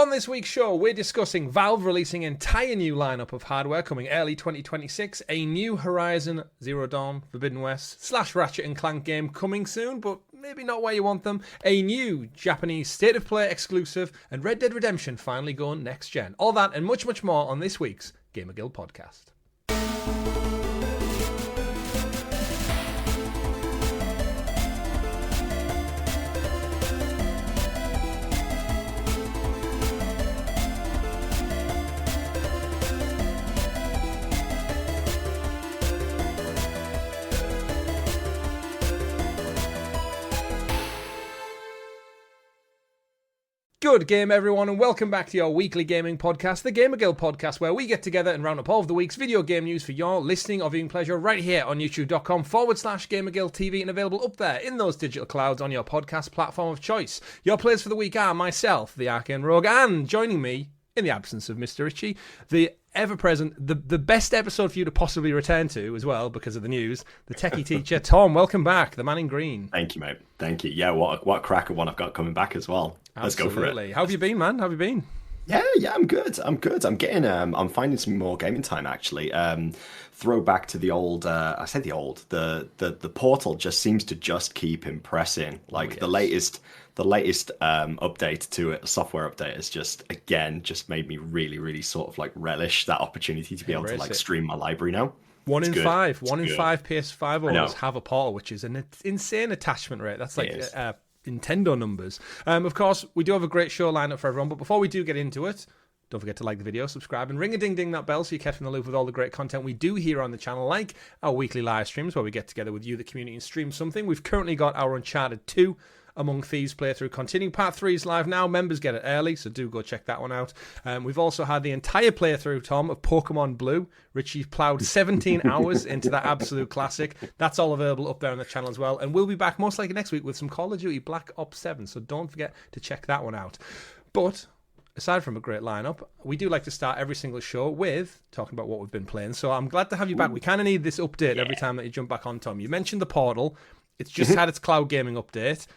On this week's show, we're discussing Valve releasing an entire new lineup of hardware coming early 2026, a new Horizon Zero Dawn, Forbidden West / Ratchet and Clank game coming soon, but maybe not where you want them, a new Japanese State of Play exclusive, and Red Dead Redemption finally going next gen. All that and much, much more on this week's GamerGuild Podcast. Good game, everyone, and welcome back to your weekly gaming podcast, the GamerGuild Podcast, where we get together and round up all of the week's video game news for your listening or viewing pleasure right here on youtube.com/GamerGuildTV and available up there in those digital clouds on your podcast platform of choice. Your players for the week are myself, the Arcane Rogue, and joining me, in the absence of Mr. Ritchie, the ever-present, the best episode for you to possibly return to as well because of the news, the techie teacher, Tom. Welcome back, the man in green. Thank you, mate. Thank you. Yeah, what a cracker one I've got coming back as well. Let's go for it. How have you been, man? How have you been? Yeah, I'm good. I'm getting, I'm finding some more gaming time, actually. Throwback to the old, the Portal just seems to just keep impressing. Like, the latest update to it, software update, has just made me really, really sort of like relish that opportunity to be able to like stream my library now. One in five PS5 owners have a Portal, which is an insane attachment rate. That's like Nintendo numbers. Of course, we do have a great show lineup for everyone, but before we do get into it, don't forget to like the video, subscribe, and ring-a-ding-ding that bell so you're kept in the loop with all the great content we do here on the channel, like our weekly live streams where we get together with you, the community, and stream something. We've currently got our Uncharted 2 Among Thieves playthrough continuing. Part 3 is live now. Members get it early, so do go check that one out. We've also had the entire playthrough, Tom, of Pokemon Blue. Richie ploughed 17 hours into that absolute classic. That's all available up there on the channel as well. And we'll be back most likely next week with some Call of Duty Black Ops 7, so don't forget to check that one out. But aside from a great lineup, we do like to start every single show with talking about what we've been playing. So I'm glad to have you back. We kind of need this update every time that you jump back on, Tom. You mentioned the Portal. It's just had its cloud gaming update.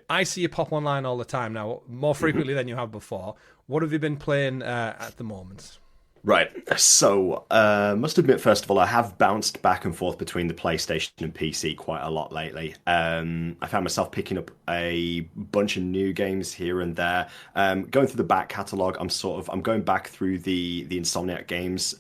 I see you pop online all the time now, more frequently than you have before. What have you been playing at the moment? Right, so must admit, first of all, I have bounced back and forth between the PlayStation and PC quite a lot lately. I found myself picking up a bunch of new games here and there. Going through the back catalogue, I'm going back through the Insomniac games,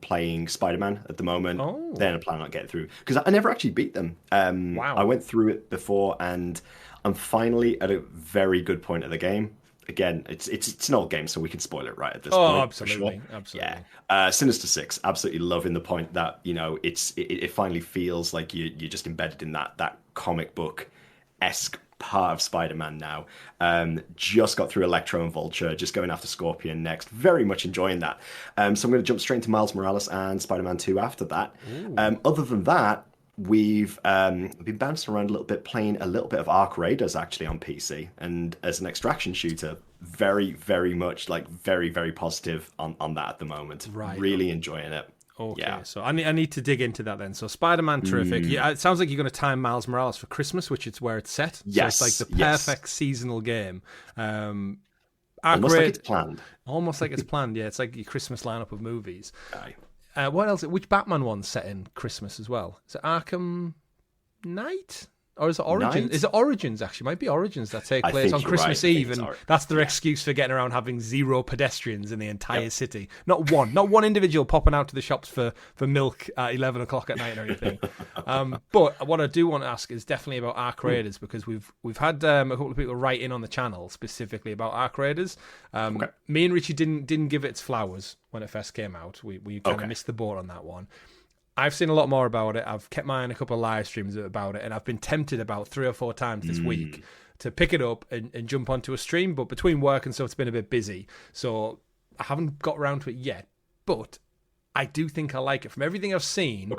playing Spider-Man at the moment. Oh. Then I plan on getting through, because I never actually beat them. Wow. I went through it before, and I'm finally at a very good point of the game. Again, it's an old game, so we can spoil it right at this point. Oh, absolutely, for sure. absolutely. Yeah, Sinister Six, absolutely loving the point that, you know, it finally feels like you're just embedded in that comic book-esque part of Spider-Man now. Just got through Electro and Vulture, just going after Scorpion next. Very much enjoying that. So I'm going to jump straight into Miles Morales and Spider-Man 2 after that. Other than that, we've been bouncing around a little bit, playing a little bit of Arc Raiders actually on PC, and as an extraction shooter, very, very much like very, very positive on that at the moment. Right. Really enjoying it. Okay, yeah. So I need to dig into that then. So Spider-Man, terrific. Yeah, it sounds like you're going to time Miles Morales for Christmas, which is where it's set. Yes. So it's like the perfect seasonal game. Almost like it's planned. Almost like it's planned, yeah. It's like your Christmas lineup of movies. Aye. What else? Which Batman one's set in Christmas as well? Is it Arkham Knight? Or is it Origins? Night? Is it Origins, actually? It might be Origins that take place on Christmas Eve, and that's their excuse for getting around having zero pedestrians in the entire city. Not one individual popping out to the shops for milk at 11 o'clock at night or anything. But what I do want to ask is definitely about Arc Raiders, because we've had a couple of people write in on the channel specifically about Arc Raiders. Me and Richie didn't give it its flowers when it first came out. We kind of missed the boat on that one. I've seen a lot more about it. I've kept my eye on a couple of live streams about it, and I've been tempted about 3 or 4 times this week to pick it up and jump onto a stream, but between work and stuff, it's been a bit busy, so I haven't got around to it yet. But I do think I like it. From everything I've seen,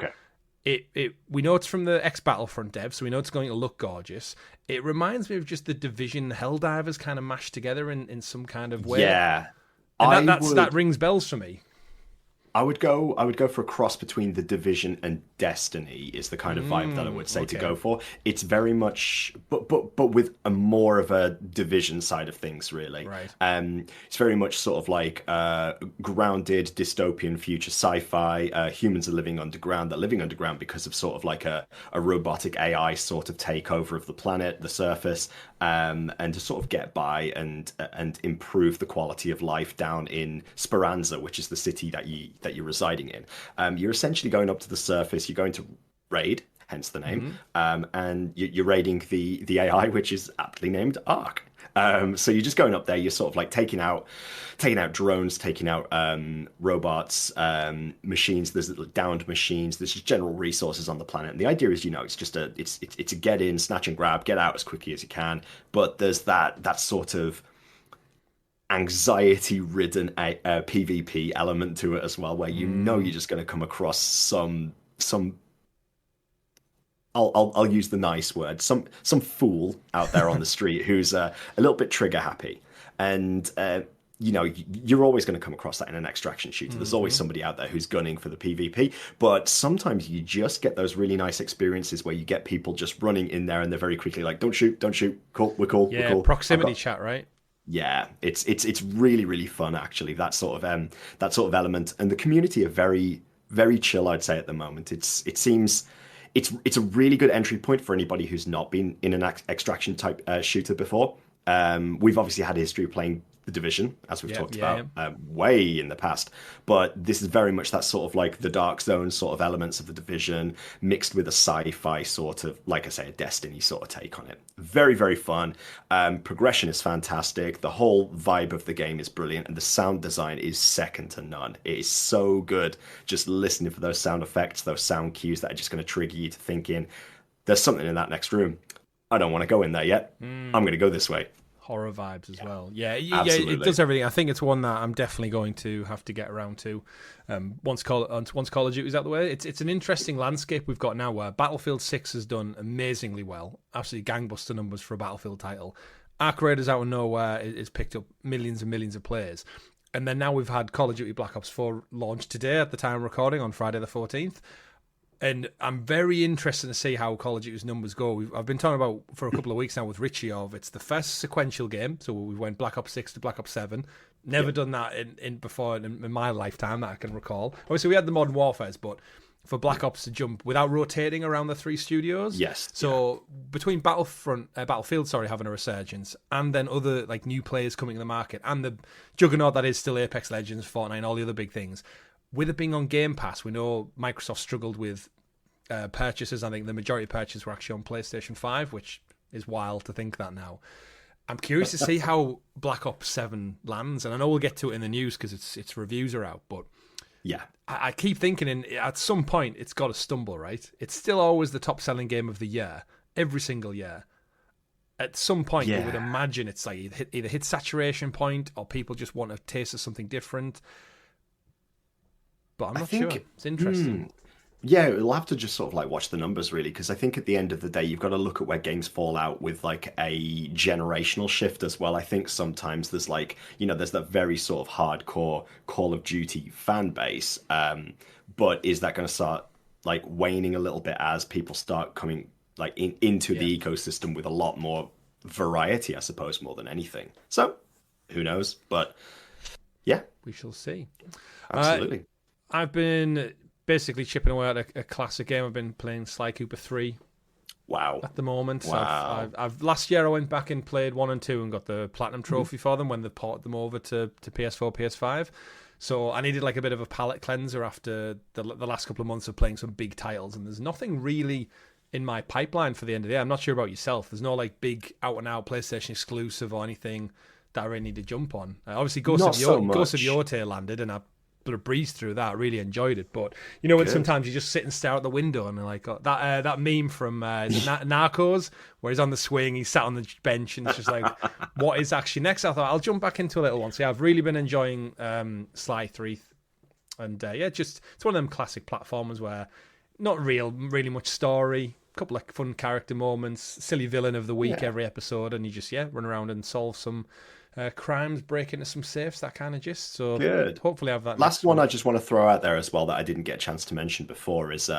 we know it's from the ex-Battlefront dev, so we know it's going to look gorgeous. It reminds me of just the Division Helldivers kind of mashed together in some kind of way. Yeah. And that rings bells for me. I would go for a cross between The Division and Destiny is the kind of vibe that I would say to go for. It's very much, but with a more of a Division side of things, really. Right. It's very much sort of like grounded dystopian future sci-fi. Humans are living underground. They're living underground because of sort of like a robotic AI sort of takeover of the planet, the surface, and to sort of get by and improve the quality of life down in Speranza, which is the city that you're residing in. You're essentially going up to the surface. You're going to raid, hence the name, and you're raiding the AI, which is aptly named Ark. So you're just going up there. You're sort of like taking out drones, taking out robots, machines. There's downed machines. There's just general resources on the planet. And the idea is, it's just it's a get in, snatch and grab, get out as quickly as you can. But there's that sort of anxiety-ridden PvP element to it as well, where you're just going to come across some. I'll use the nice word. Some fool out there on the street who's a little bit trigger happy, and you're always going to come across that in an extraction shooter. There's always somebody out there who's gunning for the PvP, but sometimes you just get those really nice experiences where you get people just running in there and they're very quickly like, don't shoot, cool, we're cool, yeah, we're cool. Proximity chat, right? Yeah, it's really, really fun actually. That sort of element, and the community are very, very chill. I'd say at the moment, it seems it's a really good entry point for anybody who's not been in an extraction type shooter before. We've obviously had a history of playing The Division, as we've talked about way in the past, but this is very much that sort of like the Dark Zone sort of elements of The Division mixed with a sci-fi sort of, like I say, a Destiny sort of take on it. Very, very fun. Progression is fantastic. The whole vibe of the game is brilliant, and the sound design is second to none. It is so good. Just listening for those sound effects, those sound cues that are just going to trigger you to thinking, there's something in that next room. I don't want to go in there yet. I'm going to go this way. Horror vibes as well. Yeah, it does everything. I think it's one that I'm definitely going to have to get around to once Call of Duty's out the way. It's an interesting landscape we've got now where Battlefield 6 has done amazingly well. Absolutely gangbuster numbers for a Battlefield title. Ark Raiders out of nowhere is picked up millions and millions of players. And then now we've had Call of Duty Black Ops 4 launch today at the time of recording on Friday the 14th. And I'm very interested to see how Call of Duty's numbers go. I've been talking about for a couple of weeks now with Richie of it's the first sequential game. So we went Black Ops 6 to Black Ops 7. Never done that in before in my lifetime that I can recall. Obviously, we had the Modern Warfares, but for Black Ops to jump without rotating around the three studios. Yes. So between Battlefield, having a resurgence, and then other like new players coming to the market, and the juggernaut that is still Apex Legends, Fortnite, and all the other big things. With it being on Game Pass, we know Microsoft struggled with purchases. I think the majority of purchases were actually on PlayStation 5, which is wild to think that now. I'm curious to see how Black Ops 7 lands, and I know we'll get to it in the news because its reviews are out, but yeah, I keep thinking at some point it's got to stumble, right? It's still always the top-selling game of the year, every single year. At some point, you would imagine it's like either hit saturation point or people just want a taste of something different. But I'm not sure. It's interesting. Yeah, we'll have to just sort of like watch the numbers really, because I think at the end of the day, you've got to look at where games fall out with like a generational shift as well. I think sometimes there's like, there's that very sort of hardcore Call of Duty fan base. But is that going to start like waning a little bit as people start coming like into the ecosystem with a lot more variety, I suppose, more than anything. So who knows? But yeah, we shall see. Absolutely. I've been basically chipping away at a classic game. I've been playing Sly Cooper 3. Wow. At the moment. Wow. I've last year I went back and played 1 and 2 and got the Platinum Trophy for them when they ported them over to PS4, PS5. So I needed like a bit of a palate cleanser after the last couple of months of playing some big titles, and there's nothing really in my pipeline for the end of the year. I'm not sure about yourself. There's no like big out-and-out PlayStation exclusive or anything that I really need to jump on. Obviously Ghost of Yotei landed, and I breezed through that. Really enjoyed it, but when sometimes you just sit and stare out the window and like that meme from Narcos where he's on the swing, he's sat on the bench, and it's just like, what is actually next? I thought I'll jump back into a little one. So I've really been enjoying Sly 3, and just it's one of them classic platformers where not really much story, a couple of fun character moments, silly villain of the week every episode, and you just run around and solve some crimes, break into some safes, that kind of gist. So Good. hopefully have that. Last one I just want to throw out there as well that I didn't get a chance to mention before is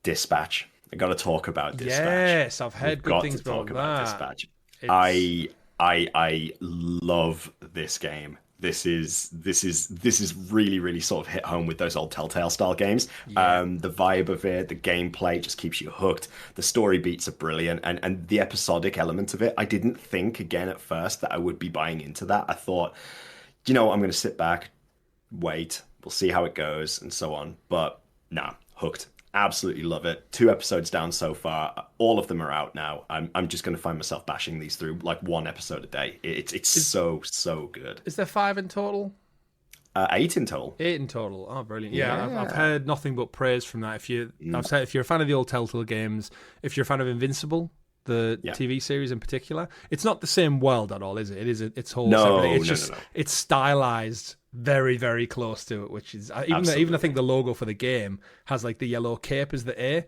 Dispatch. I got to talk about Dispatch. Yes, I've heard good things about Dispatch. I love this game. This is really, really sort of hit home with those old Telltale style games. Yeah. The vibe of it, the gameplay just keeps you hooked. The story beats are brilliant, and the episodic element of it. I didn't think again at first that I would be buying into that. I thought, you know what, I'm going to sit back, wait, we'll see how it goes, and so on. But nah, hooked. Absolutely love it. 2 episodes down so far. All of them are out now. I'm just going to find myself bashing these through like 1 episode a day. It's so good. Is there 5 in total? 8 in total. 8 in total. Oh, brilliant! Yeah, I've heard nothing but praise from that. I've said if you're a fan of the old Telltale games, if you're a fan of Invincible, the TV series in particular, it's not the same world at all, is it? It is its whole. No, it's it's stylized very, very close to it, which is even I think the logo for the game has like the yellow cape as the A,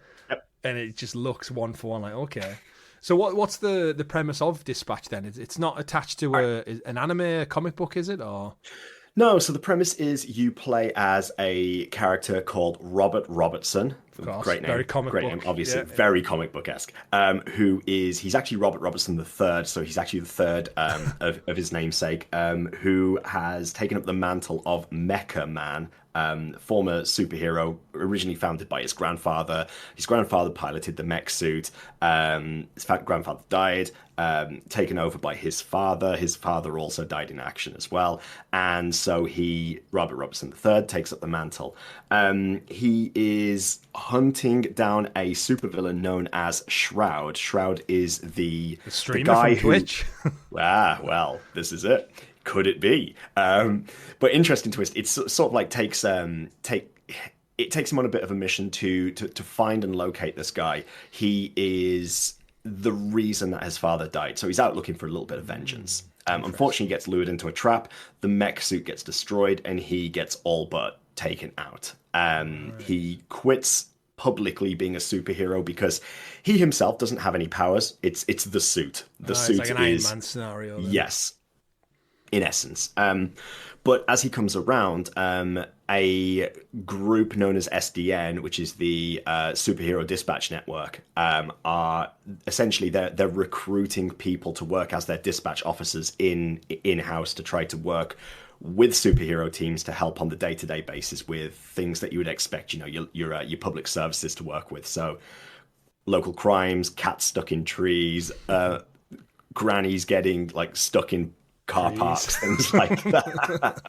and it just looks one for one. Like, okay, so what's the premise of Dispatch then? It's not attached to an anime, a comic book, is it? Or no, so the premise is you play as a character called Robert Robertson. Of course, great name, very comic book. Name, obviously, very comic book-esque. He's actually Robert Robertson III, so he's actually the third of his namesake, who has taken up the mantle of Mecha Man, former superhero, originally founded by his grandfather. His grandfather piloted the mech suit. His grandfather died, taken over by his father. His father also died in action as well. And so Robert Robertson III, takes up the mantle. He is hunting down a supervillain known as Shroud. Shroud is the streamer guy from Twitch. Well, this is it. Could it be? But interesting twist. It's sort of like takes him on a bit of a mission to find and locate this guy. He is the reason that his father died, so he's out looking for a little bit of vengeance. Unfortunately, he gets lured into a trap. The mech suit gets destroyed, and he gets all but taken out. He quits publicly being a superhero because he himself doesn't have any powers. It's the suit. The suit it's like an Iron Man scenario. Then. Yes, in essence. But as he comes around, a group known as SDN, which is the Superhero Dispatch Network, are essentially they're recruiting people to work as their dispatch officers in-house to try to work with superhero teams to help on the day-to-day basis with things that you would expect, your public services to work with. So local crimes, cats stuck in trees, grannies getting like stuck in car parks, things like that.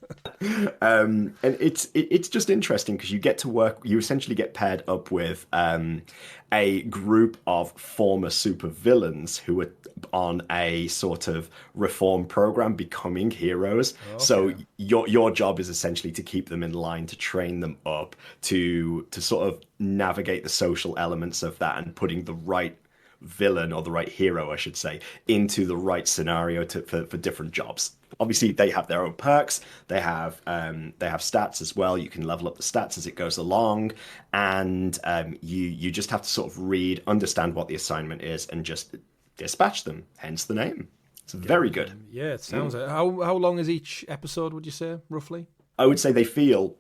And it's just interesting because you get to work, you essentially get paired up with a group of former supervillains who are on a sort of reform program becoming heroes. Okay. So your job is essentially to keep them in line, to train them up, to sort of navigate the social elements of that and putting the right villain, or the right hero, I should say, into the right scenario for different jobs. Obviously, they have their own perks. They have stats as well. You can level up the stats as it goes along, and you just have to sort of understand what the assignment is, and just dispatch them. Hence the name. It's very good. Yeah, it sounds. How long is each episode? Would you say roughly? I would say they feel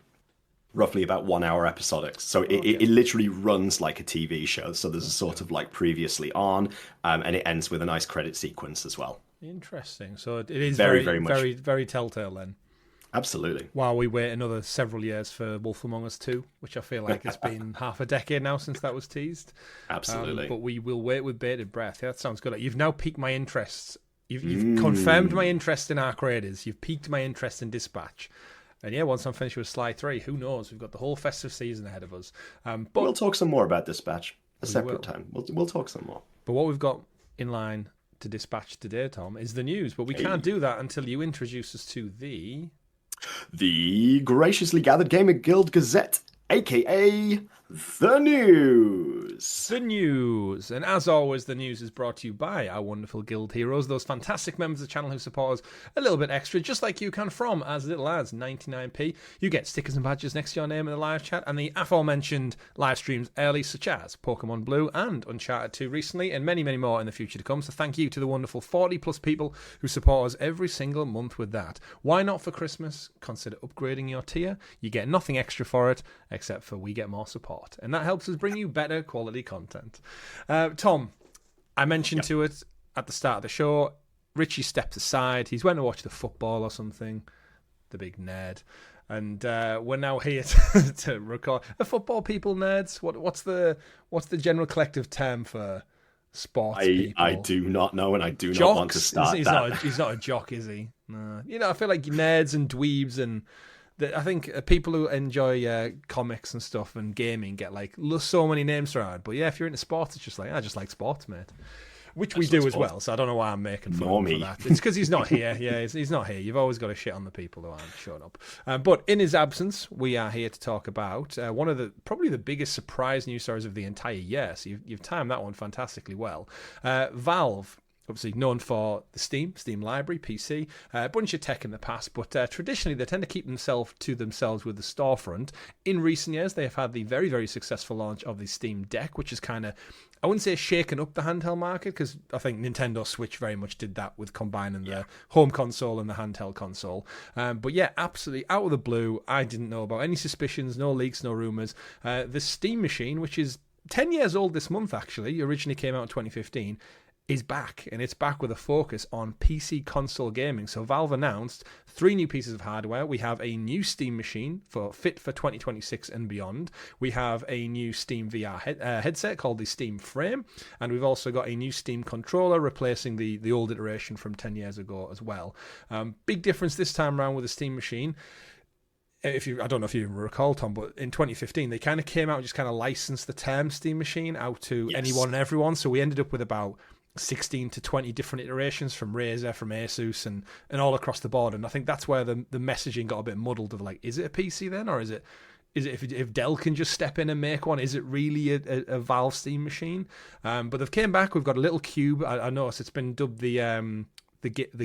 roughly about 1 hour episodics. So it literally runs like a TV show. So there's a sort of like previously on, and it ends with a nice credit sequence as well. Interesting. So it is very very, very Telltale then. Absolutely. While we wait another several years for Wolf Among Us 2, which I feel like it's been half a decade now since that was teased. Absolutely. But we will wait with bated breath. Yeah, that sounds good. You've now piqued my interest. You've confirmed my interest in Arc Raiders. You've piqued my interest in Dispatch. And yeah, once I'm finished with Sly 3, who knows? We've got the whole festive season ahead of us. But we'll talk some more about Dispatch a separate time. We'll talk some more. But what we've got in line to dispatch today, Tom, is the news. But we can't do that until you introduce us to the graciously gathered Gamer Guild Gazette, a.k.a. the news. The news. And as always, the news is brought to you by our wonderful guild heroes, those fantastic members of the channel who support us a little bit extra, just like you can, from as little as 99p. You get stickers and badges next to your name in the live chat, and the aforementioned live streams early, such as Pokemon Blue and Uncharted 2 recently, and many, many more in the future to come. So thank you to the wonderful 40 plus people who support us every single month with that. Why not for Christmas? Consider upgrading your tier. You get nothing extra for it, except for we get more support, and that helps us bring you better quality content. Tom, I mentioned to it at the start of the show, Richie stepped aside. He's went to watch the football or something, the big nerd, and we're now here to record a football people nerds. What's the general collective term for sports people? I do not know, and I do not want to start that. He's not a jock, is he? No. I feel like nerds and dweebs and I think people who enjoy comics and stuff and gaming get like so many names thrown. But yeah, if you're into sports, it's just like, I just like sports, mate. Which we do as well, so I don't know why I'm making fun of him for that. It's because he's not here. Yeah, he's not here. You've always got to shit on the people who aren't showing up. But in his absence, we are here to talk about one of probably the biggest surprise news stories of the entire year. So you've timed that one fantastically well. Valve, obviously known for the Steam library, PC, a bunch of tech in the past, but traditionally they tend to keep themselves with the storefront. In recent years, they have had the very, very successful launch of the Steam Deck, which is kind of, I wouldn't say shaken up the handheld market, because I think Nintendo Switch very much did that with combining the home console and the handheld console. But yeah, absolutely out of the blue, I didn't know about any suspicions, no leaks, no rumours. The Steam machine, which is 10 years old this month actually, originally came out in 2015, is back, and it's back with a focus on PC console gaming. So Valve announced 3 new pieces of hardware. We have a new Steam machine fit for 2026 and beyond. We have a new Steam VR headset called the Steam Frame, and we've also got a new Steam controller replacing the old iteration from 10 years ago as well. Big difference this time around with the Steam machine. I don't know if you recall, Tom, but in 2015 they kind of came out and just kind of licensed the term Steam machine out to anyone and everyone. So we ended up with about 16 to 20 different iterations from Razer, from Asus, and all across the board. And I think that's where the messaging got a bit muddled of like, is it a PC then, or is it if Dell can just step in and make one, is it really a Valve Steam machine? But they've came back. We've got a little cube. I noticed it's been dubbed the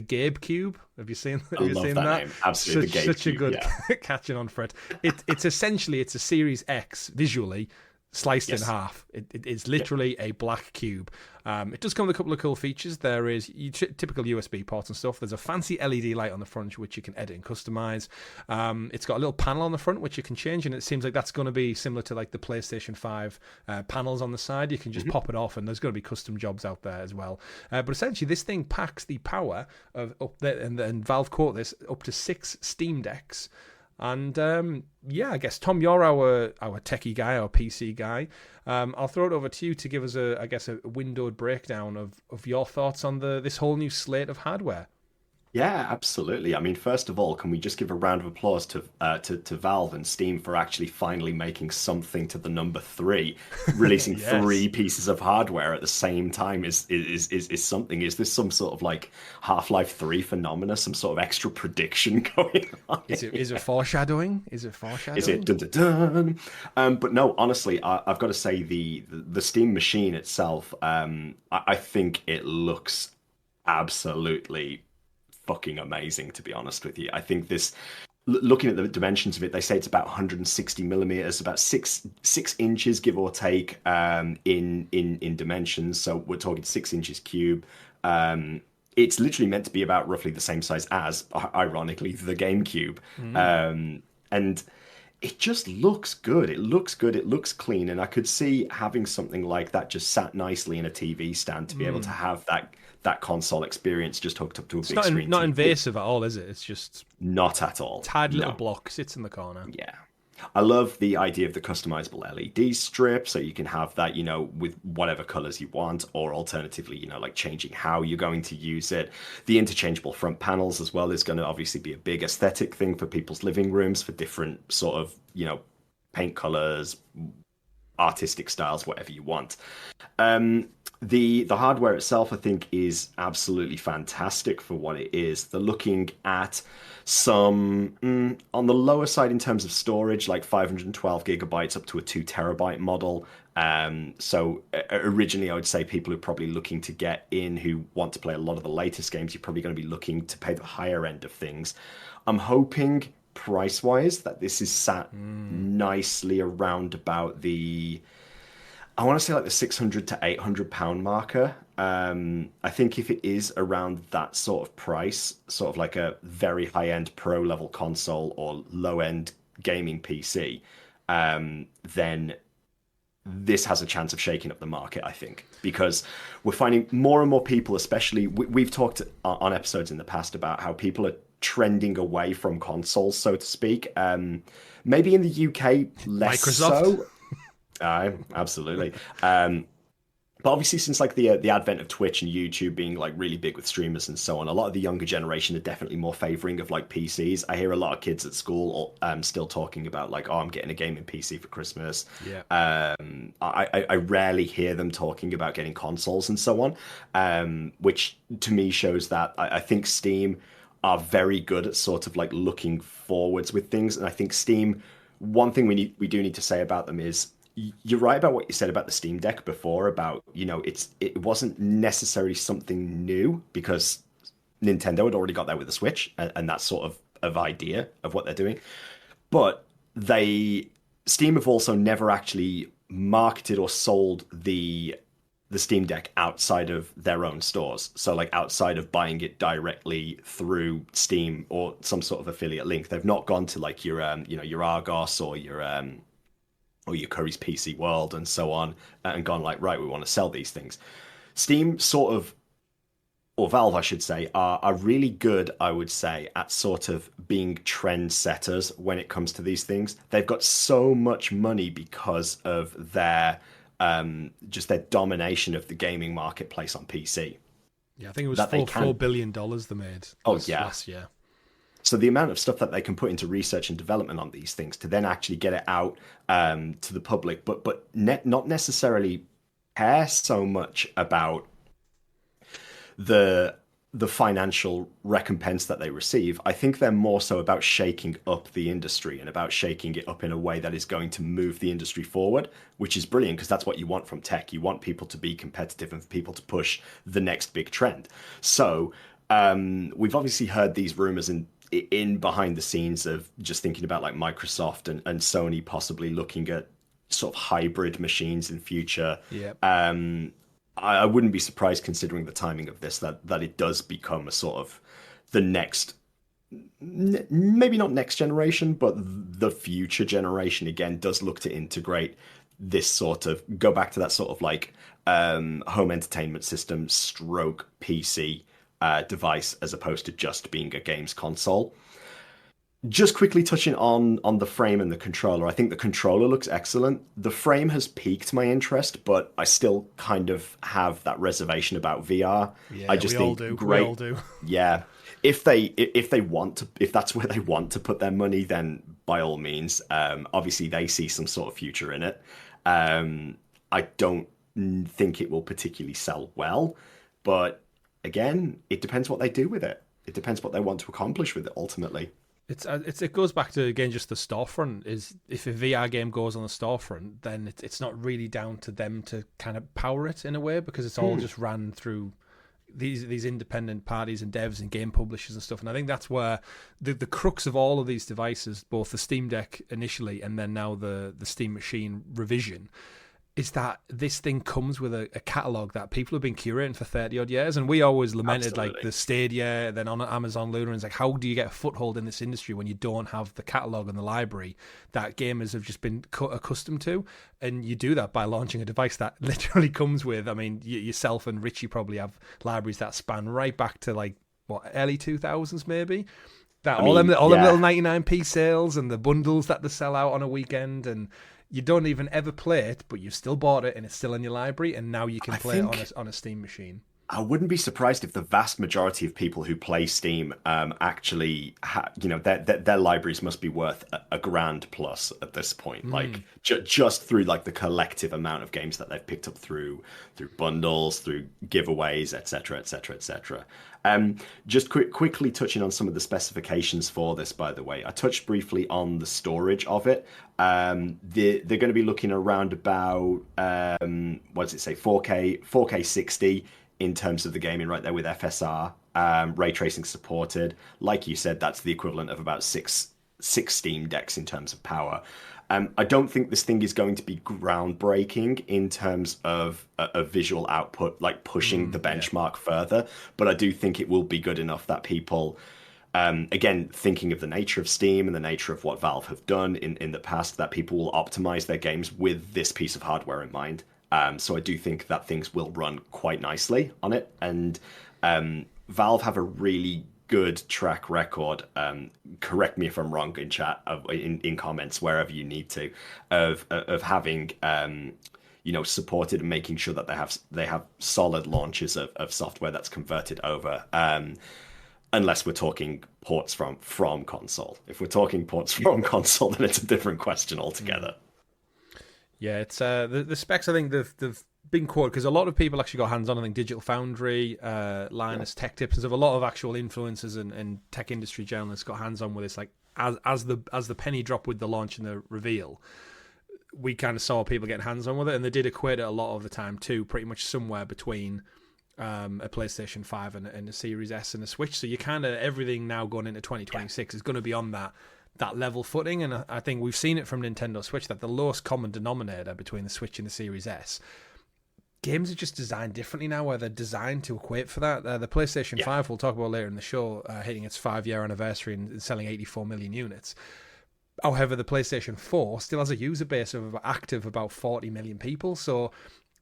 Gabe Cube. Have you seen that? Name. Absolutely, such a good catching on for it. It's essentially a Series X visually sliced in half. It is literally a black cube. It does come with a couple of cool features. There is typical USB ports and stuff. There's a fancy LED light on the front which you can edit and customize. It's got a little panel on the front which you can change, and it seems like that's going to be similar to like the PlayStation 5 panels on the side. You can just pop it off, and there's going to be custom jobs out there as well. But essentially, this thing packs the power of up there, and Valve quote this, up to 6 Steam Decks. And I guess Tom, you're our techie guy, our PC guy. I'll throw it over to you to give us a windowed breakdown of your thoughts on this whole new slate of hardware. Yeah, absolutely. I mean, first of all, can we just give a round of applause to Valve and Steam for actually finally making something to the number 3, releasing 3 pieces of hardware at the same time is something. Is this some sort of like Half-Life 3 phenomena? Some sort of extra prediction going on? Is it foreshadowing? Is it dun dun dun? But no, honestly, I've got to say the Steam machine itself, I think it looks absolutely fucking amazing, to be honest with you. I think this, looking at the dimensions of it, they say it's about 160 millimeters, about 6 inches, give or take, in dimensions. So we're talking 6 inches cube. It's literally meant to be about roughly the same size as, ironically, the GameCube. And it just looks good. It looks good. It looks clean. And I could see having something like that just sat nicely in a TV stand to be able to have that console experience just hooked up to a big screen. It's not invasive at all, is it? It's just not at all. Tidy little block sits in the corner. Yeah. I love the idea of the customizable LED strip, so you can have that, with whatever colors you want, or alternatively, like changing how you're going to use it. The interchangeable front panels as well is going to obviously be a big aesthetic thing for people's living rooms, for different sort of, paint colors, artistic styles, whatever you want. The hardware itself, I think, is absolutely fantastic for what it is. They're looking at some on the lower side in terms of storage, like 512 gigabytes up to a 2 terabyte model. Originally, I would say people who are probably looking to get in, who want to play a lot of the latest games, you're probably going to be looking to pay the higher end of things. I'm hoping price-wise that this is sat nicely around about I want to say like the 600 to 800 pound marker. I think if it is around that sort of price, sort of like a very high end pro level console or low end gaming PC, then this has a chance of shaking up the market, I think, because we're finding more and more people, especially we've talked on episodes in the past about how people are trending away from consoles, so to speak. Maybe in the UK less Microsoft. so. Absolutely. But obviously, since like the advent of Twitch and YouTube being like really big with streamers and so on, a lot of the younger generation are definitely more favoring of like PCs. I hear a lot of kids at school still talking about like, oh, I'm getting a gaming PC for Christmas. Yeah. I rarely hear them talking about getting consoles and so on, which to me shows that I think Steam are very good at sort of like looking forwards with things. And I think Steam, one thing we do need to say about them is, you're right about what you said about the Steam Deck before, about, it wasn't necessarily something new because Nintendo had already got there with the Switch and that sort of idea of what they're doing. But Steam have also never actually marketed or sold the Steam Deck outside of their own stores. So like outside of buying it directly through Steam or some sort of affiliate link. They've not gone to like your Argos or your Curry's PC World and so on, and gone like, right, we want to sell these things. Steam sort of, or Valve, I should say, are really good, I would say, at sort of being trendsetters when it comes to these things. They've got so much money because of their just their domination of the gaming marketplace on PC. Yeah, I think it was $4 billion they made last year. So the amount of stuff that they can put into research and development on these things to then actually get it out to the public, but not necessarily care so much about the financial recompense that they receive. I think they're more so about shaking up the industry and about shaking it up in a way that is going to move the industry forward, which is brilliant because that's what you want from tech. You want people to be competitive and people to push the next big trend. So we've obviously heard these rumors in behind the scenes of just thinking about like Microsoft and Sony possibly looking at sort of hybrid machines in future. Yeah. I wouldn't be surprised, considering the timing of this, that it does become a sort of the next, maybe not next generation, but the future generation again does look to integrate this sort of, go back to that sort of like home entertainment system stroke PC device, as opposed to just being a games console. Just quickly touching on the frame and the controller, I think the controller looks excellent. The frame has piqued my interest, but I still kind of have that reservation about VR. Yeah, I just think great. We all do. Yeah, if that's where they want to put their money, then by all means. Obviously, they see some sort of future in it. I don't think it will particularly sell well, but again, it depends what they do with it. It depends what they want to accomplish with it ultimately. It goes back to, again, just the storefront. Is if a VR game goes on the storefront, then it's not really down to them to kind of power it in a way, because it's all just ran through these independent parties and devs and game publishers and stuff. And I think that's where the crux of all of these devices, both the Steam Deck initially and then now the Steam Machine revision, is that this thing comes with a catalogue that people have been curating for 30 odd years. And we always lamented like the Stadia, then on Amazon Luna, and it's like, how do you get a foothold in this industry when you don't have the catalogue and the library that gamers have just been accustomed to? And you do that by launching a device that literally comes with, I mean, yourself and Richie probably have libraries that span right back to like, early 2000s maybe? All them little 99p sales and the bundles that they sell out on a weekend, and you don't even ever play it, but you've still bought it and it's still in your library, and now you can play it on a Steam machine. I wouldn't be surprised if the vast majority of people who play Steam actually, their libraries must be worth a grand plus at this point. Like just through like the collective amount of games that they've picked up through bundles, through giveaways, etc., etc., etc. Just quickly touching on some of the specifications for this, by the way, I touched briefly on the storage of it. They're going to be looking around about what does it say, 4K 60 in terms of the gaming right there with FSR, ray tracing supported. Like you said, that's the equivalent of about six Steam decks in terms of power. I don't think this thing is going to be groundbreaking in terms of a visual output, like pushing the benchmark further, but I do think it will be good enough that people, again, thinking of the nature of Steam and the nature of what Valve have done in the past, that people will optimize their games with this piece of hardware in mind. So I do think that things will run quite nicely on it. And Valve have a really good track record. Correct me if I'm wrong in chat, in comments, wherever you need to, of having supported and making sure that they have solid launches of software that's converted over. Unless we're talking ports from console. If we're talking ports from console, then it's a different question altogether. Yeah, it's the specs. I think they've been quoted because a lot of people actually got hands on. I think Digital Foundry, Linus Tech Tips, and so a lot of actual influencers and tech industry journalists got hands on with this. Like as the penny dropped with the launch and the reveal, we kind of saw people getting hands on with it, and they did equate it a lot of the time too, pretty much somewhere between a PlayStation 5 and a Series S and a Switch. So you kind of everything now going into 2026 is going to be on that level footing, and I think we've seen it from Nintendo Switch that the lowest common denominator between the Switch and the Series S, games are just designed differently now, where they're designed to equate for that. The PlayStation 5, we'll talk about later in the show, hitting its 5-year anniversary and selling 84 million units. However, the PlayStation 4 still has a user base of about 40 million people, so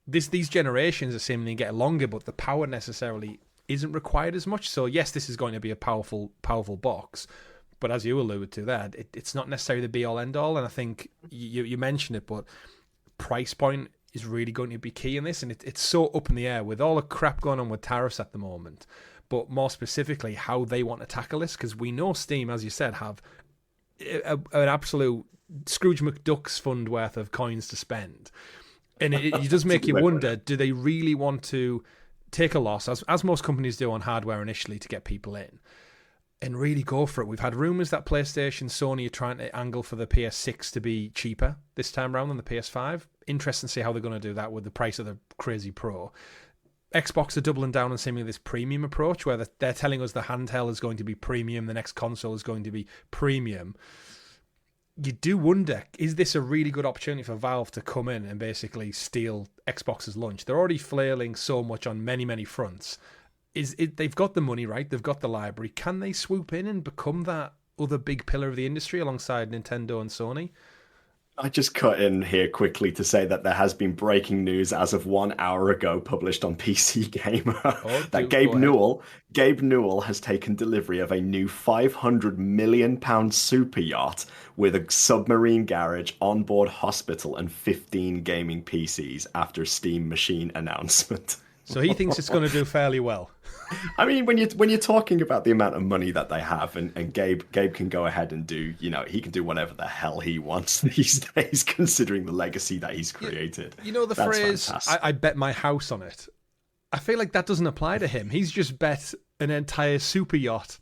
these generations are seemingly getting longer, but the power necessarily isn't required as much. So yes, this is going to be a powerful box, but as you alluded to there, it's not necessarily the be-all, end-all. And I think you mentioned it, but price point is really going to be key in this. And it's so up in the air with all the crap going on with tariffs at the moment. But more specifically, how they want to tackle this. Because we know Steam, as you said, have an absolute Scrooge McDuck's fund worth of coins to spend. And it does make you wonder, do they really want to take a loss, as most companies do on hardware initially to get people in, and really go for it? We've had rumours that PlayStation, Sony are trying to angle for the PS6 to be cheaper this time around than the PS5. Interesting to see how they're going to do that with the price of the crazy Pro. Xbox are doubling down on seemingly this premium approach, where they're telling us the handheld is going to be premium, the next console is going to be premium. You do wonder, is this a really good opportunity for Valve to come in and basically steal Xbox's lunch? They're already flailing so much on many, many fronts. They've got the money, right? They've got the library. Can they swoop in and become that other big pillar of the industry alongside Nintendo and Sony? I just cut in here quickly to say that there has been breaking news as of 1 hour ago published on PC Gamer that Gabe Newell has taken delivery of a new £500 million super yacht with a submarine garage, onboard hospital, and 15 gaming PCs after Steam Machine announcement. So he thinks it's going to do fairly well. I mean, when you're talking about the amount of money that they have, and Gabe can go ahead and do, he can do whatever the hell he wants these days, considering the legacy that he's created. You know the phrase, I bet my house on it. I feel like that doesn't apply to him. He's just bet an entire super yacht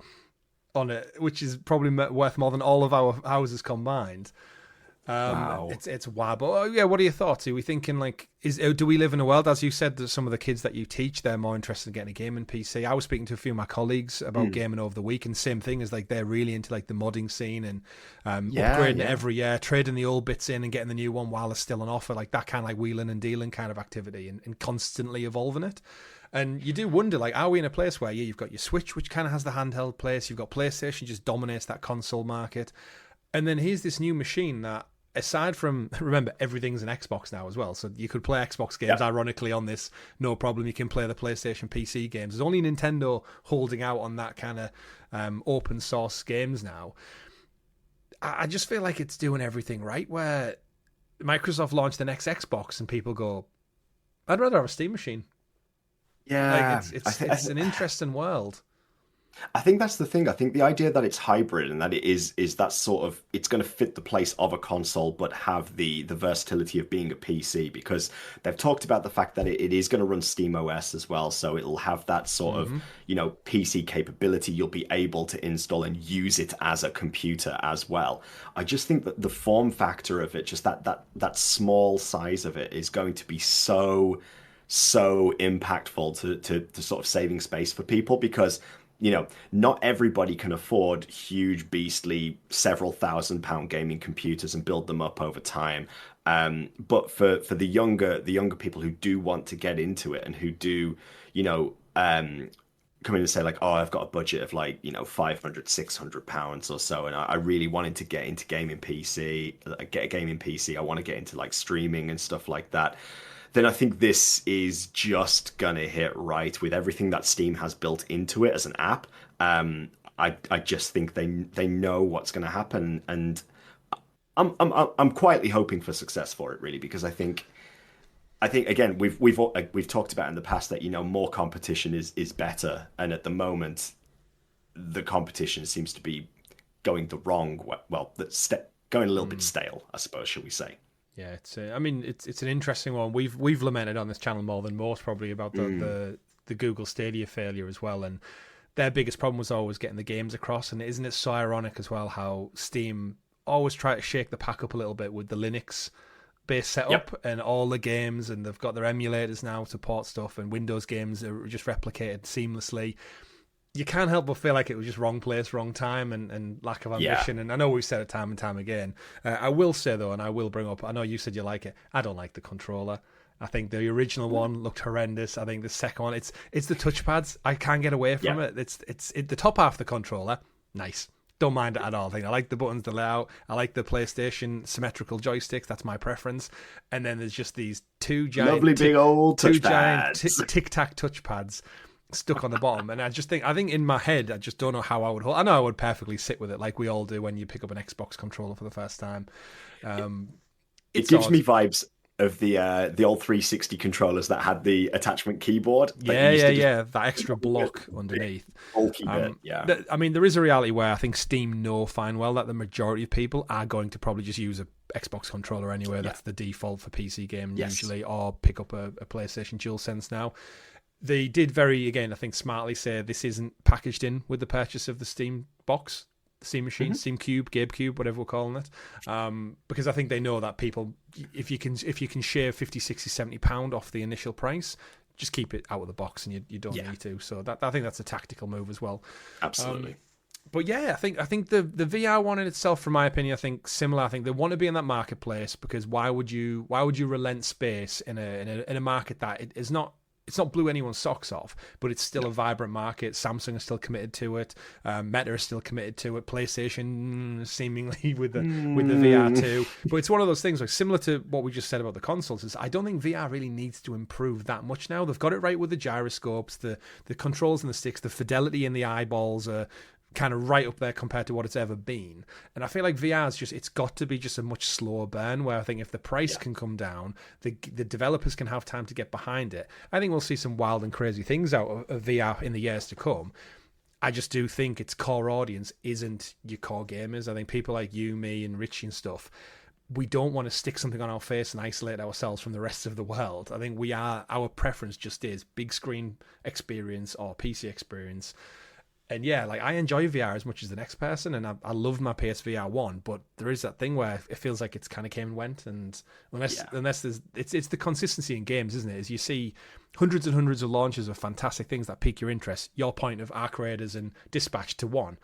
on it, which is probably worth more than all of our houses combined. Wow. It's wild. But what are your thoughts? Are we thinking do we live in a world, as you said, that some of the kids that you teach, they're more interested in getting a gaming PC? I was speaking to a few of my colleagues about gaming over the week, and same thing is they're really into the modding scene and upgrading it every year, trading the old bits in and getting the new one while it's still on offer, like that kind of wheeling and dealing kind of activity, and constantly evolving it. And you do wonder, are we in a place where you've got your Switch, which kind of has the handheld place, you've got PlayStation just dominates that console market, and then here's this new machine that, aside from, remember, everything's an Xbox now as well, so you could play Xbox games ironically on this, no problem. You can play the PlayStation PC games. There's only Nintendo holding out on that kind of open source games now. I just feel like it's doing everything right, where Microsoft launched the next Xbox and people go, I'd rather have a Steam machine. Yeah, it's an interesting world. I think that's the thing. I think the idea that it's hybrid and that it is that sort of it's going to fit the place of a console, but have the versatility of being a PC, because they've talked about the fact that it is going to run Steam OS as well, so it'll have that sort of PC capability. You'll be able to install and use it as a computer as well. I just think that the form factor of it, just that small size of it, is going to be so impactful to sort of saving space for people, because not everybody can afford huge, beastly, several £1,000 gaming computers and build them up over time. But for the younger people who do want to get into it and who do, come in and say like, oh, I've got a budget of like, £500-600 or so, and I really wanted to get into gaming PC, get a gaming PC. I want to get into like streaming and stuff like that. Then I think this is just gonna hit right with everything that Steam has built into it as an app. I just think they know what's gonna happen, and I'm quietly hoping for success for it, really, because I think again we've talked about in the past that more competition is better, and at the moment the competition seems to be going the wrong going a little bit stale, I suppose, shall we say. Yeah, it's an interesting one. We've lamented on this channel more than most, probably, about the Google Stadia failure as well, and their biggest problem was always getting the games across. And isn't it so ironic as well how Steam always try to shake the pack up a little bit with the Linux based setup and all the games, and they've got their emulators now to port stuff, and Windows games are just replicated seamlessly. You can't help but feel like it was just wrong place, wrong time, and lack of ambition. Yeah. And I know we've said it time and time again. I will say, though, and I will bring up, I know you said you like it. I don't like the controller. I think the original one looked horrendous. I think the second one, it's the touchpads. I can't get away from it. It's the top half of the controller. Nice. Don't mind it at all. I like the buttons, the layout. I like the PlayStation symmetrical joysticks. That's my preference. And then there's just these two giant, lovely big old tic-tac touchpads stuck on the bottom, and I think in my head I just don't know how I would hold. I know I would perfectly sit with it like we all do when you pick up an Xbox controller for the first time. It gives me vibes of the old 360 controllers that had the attachment keyboard. That extra block underneath. Bulky bit, yeah. I mean, there is a reality where I think Steam know fine well that the majority of people are going to probably just use a Xbox controller anyway. That's the default for PC games usually, or pick up a PlayStation DualSense now. They did very, again, I think smartly say this isn't packaged in with the purchase of the Steam box, the Steam machine, Steam Cube, Gabe Cube, whatever we're calling it. Because I think they know that people, if you can shave 50, 60, 70 pound off the initial price, just keep it out of the box, and you don't need to. So I think that's a tactical move as well. Absolutely. But yeah, I think the VR one in itself, from my opinion, I think similar. I think they want to be in that marketplace, because why would you relent space in a market that it is not. It's not blew anyone's socks off, but it's still a vibrant market. Samsung is still committed to it. Meta is still committed to it. PlayStation, seemingly with the VR too. But it's one of those things, like similar to what we just said about the consoles. Is I don't think VR really needs to improve that much now. They've got it right with the gyroscopes, the controls and the sticks, the fidelity in the eyeballs are kind of right up there compared to what it's ever been. And I feel like VR's it's got to be just a much slower burn, where I think if the price can come down, the developers can have time to get behind it. I think we'll see some wild and crazy things out of VR in the years to come. I just do think its core audience isn't your core gamers. I think people like you, me, and Richie and stuff, we don't want to stick something on our face and isolate ourselves from the rest of the world. I think our preference just is big screen experience or PC experience. And yeah, like I enjoy VR as much as the next person, and I love my PSVR 1, but there is that thing where it feels like it's kind of came and went, and unless there's it's the consistency in games, isn't it? As you see hundreds and hundreds of launches of fantastic things that pique your interest, your point of Arc Raiders and Dispatch to one.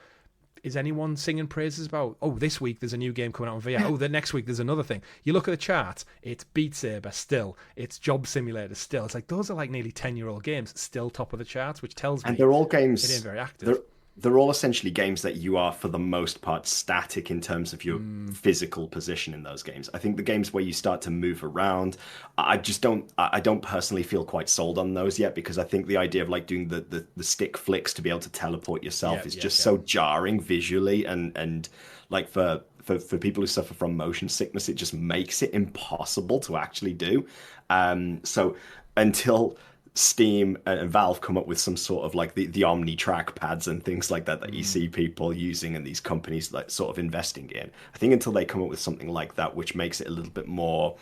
Is anyone singing praises about, oh, this week there's a new game coming out on VR, oh, the next week there's another thing? You look at the chart, it's Beat Saber still, it's Job Simulator still. It's like those are like nearly 10-year-old games still top of the charts, which tells me, and they're all games, it ain't very active. They're all essentially games that you are, for the most part, static in terms of your physical position in those games. I think the games where you start to move around, I don't personally feel quite sold on those yet, because I think the idea of like doing the stick flicks to be able to teleport yourself is just so jarring visually, and like for people who suffer from motion sickness, it just makes it impossible to actually do. So until Steam and Valve come up with some sort of like the Omni track pads and things like that you see people using and these companies like sort of investing in. I think until they come up with something like that, which makes it a little bit more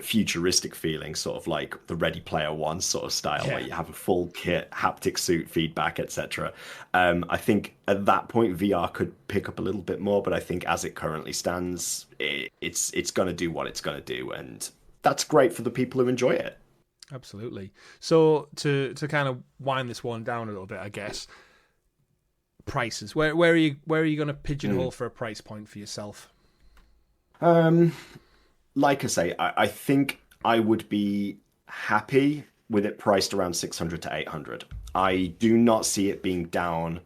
futuristic feeling, sort of like the Ready Player One sort of style, where you have a full kit, haptic suit feedback, etc. I think at that point VR could pick up a little bit more, but I think as it currently stands, it's going to do what it's going to do, and that's great for the people who enjoy it. Absolutely. So to kind of wind this one down a little bit, I guess, prices. Where are you going to pigeonhole for a price point for yourself? Like I say, I think I would be happy with it priced around 600 to 800. I do not see it being down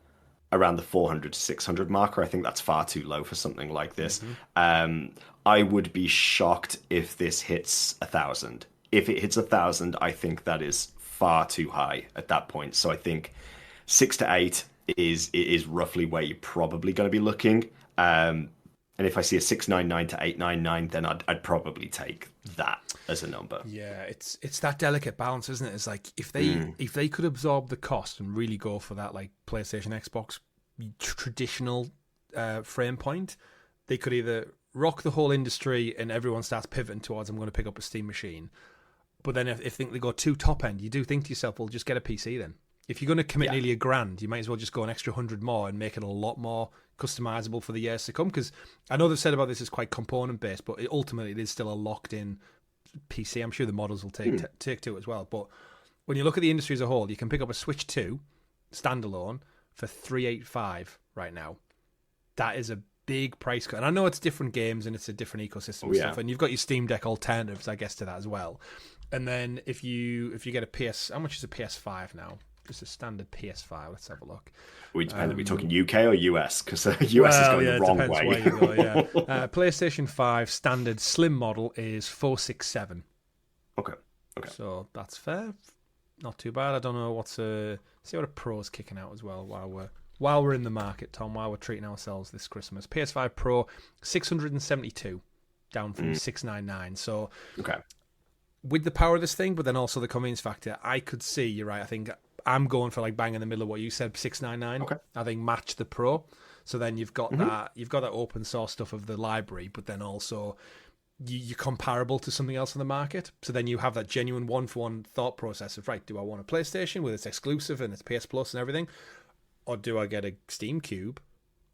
around the 400 to 600 marker. I think that's far too low for something like this. I would be shocked if this hits 1,000. If it hits 1,000, I think that is far too high at that point. So I think 6 to 8 is roughly where you're probably going to be looking. And if I see a 699 to 899, then I'd probably take that as a number. Yeah, it's that delicate balance, isn't it? It's like if they could absorb the cost and really go for that like PlayStation, Xbox traditional frame point, they could either rock the whole industry and everyone starts pivoting towards I'm going to pick up a Steam machine. But then if they go too top end, you do think to yourself, well, just get a PC then. If you're going to commit nearly $1,000, you might as well just go an extra 100 more and make it a lot more customizable for the years to come. Because I know they've said about this is quite component based, but ultimately it is still a locked in PC. I'm sure the models will take to it as well. But when you look at the industry as a whole, you can pick up a Switch 2 standalone for $385 right now. That is a big price cut. And I know it's different games and it's a different ecosystem and stuff. And you've got your Steam Deck alternatives, I guess, to that as well. And then if you get a PS, how much is a PS5 now? Just a standard PS5. Let's have a look. Are we talking UK or US? Because US is going the wrong way. Where you go, PlayStation 5 standard slim model is $467. Okay. So that's fair. Not too bad. I don't know see what a Pro's kicking out as well while we're in the market, Tom. While we're treating ourselves this Christmas, PS5 Pro $672, down from $699. So with the power of this thing, but then also the convenience factor, I could see, you're right, I think I'm going for like bang in the middle of what you said, $699. Okay. I think match the Pro. So then you've got that open source stuff of the library, but then also you're comparable to something else on the market. So then you have that genuine one-for-one thought process of, right, do I want a PlayStation with its exclusive and its PS Plus and everything? Or do I get a Steam Cube,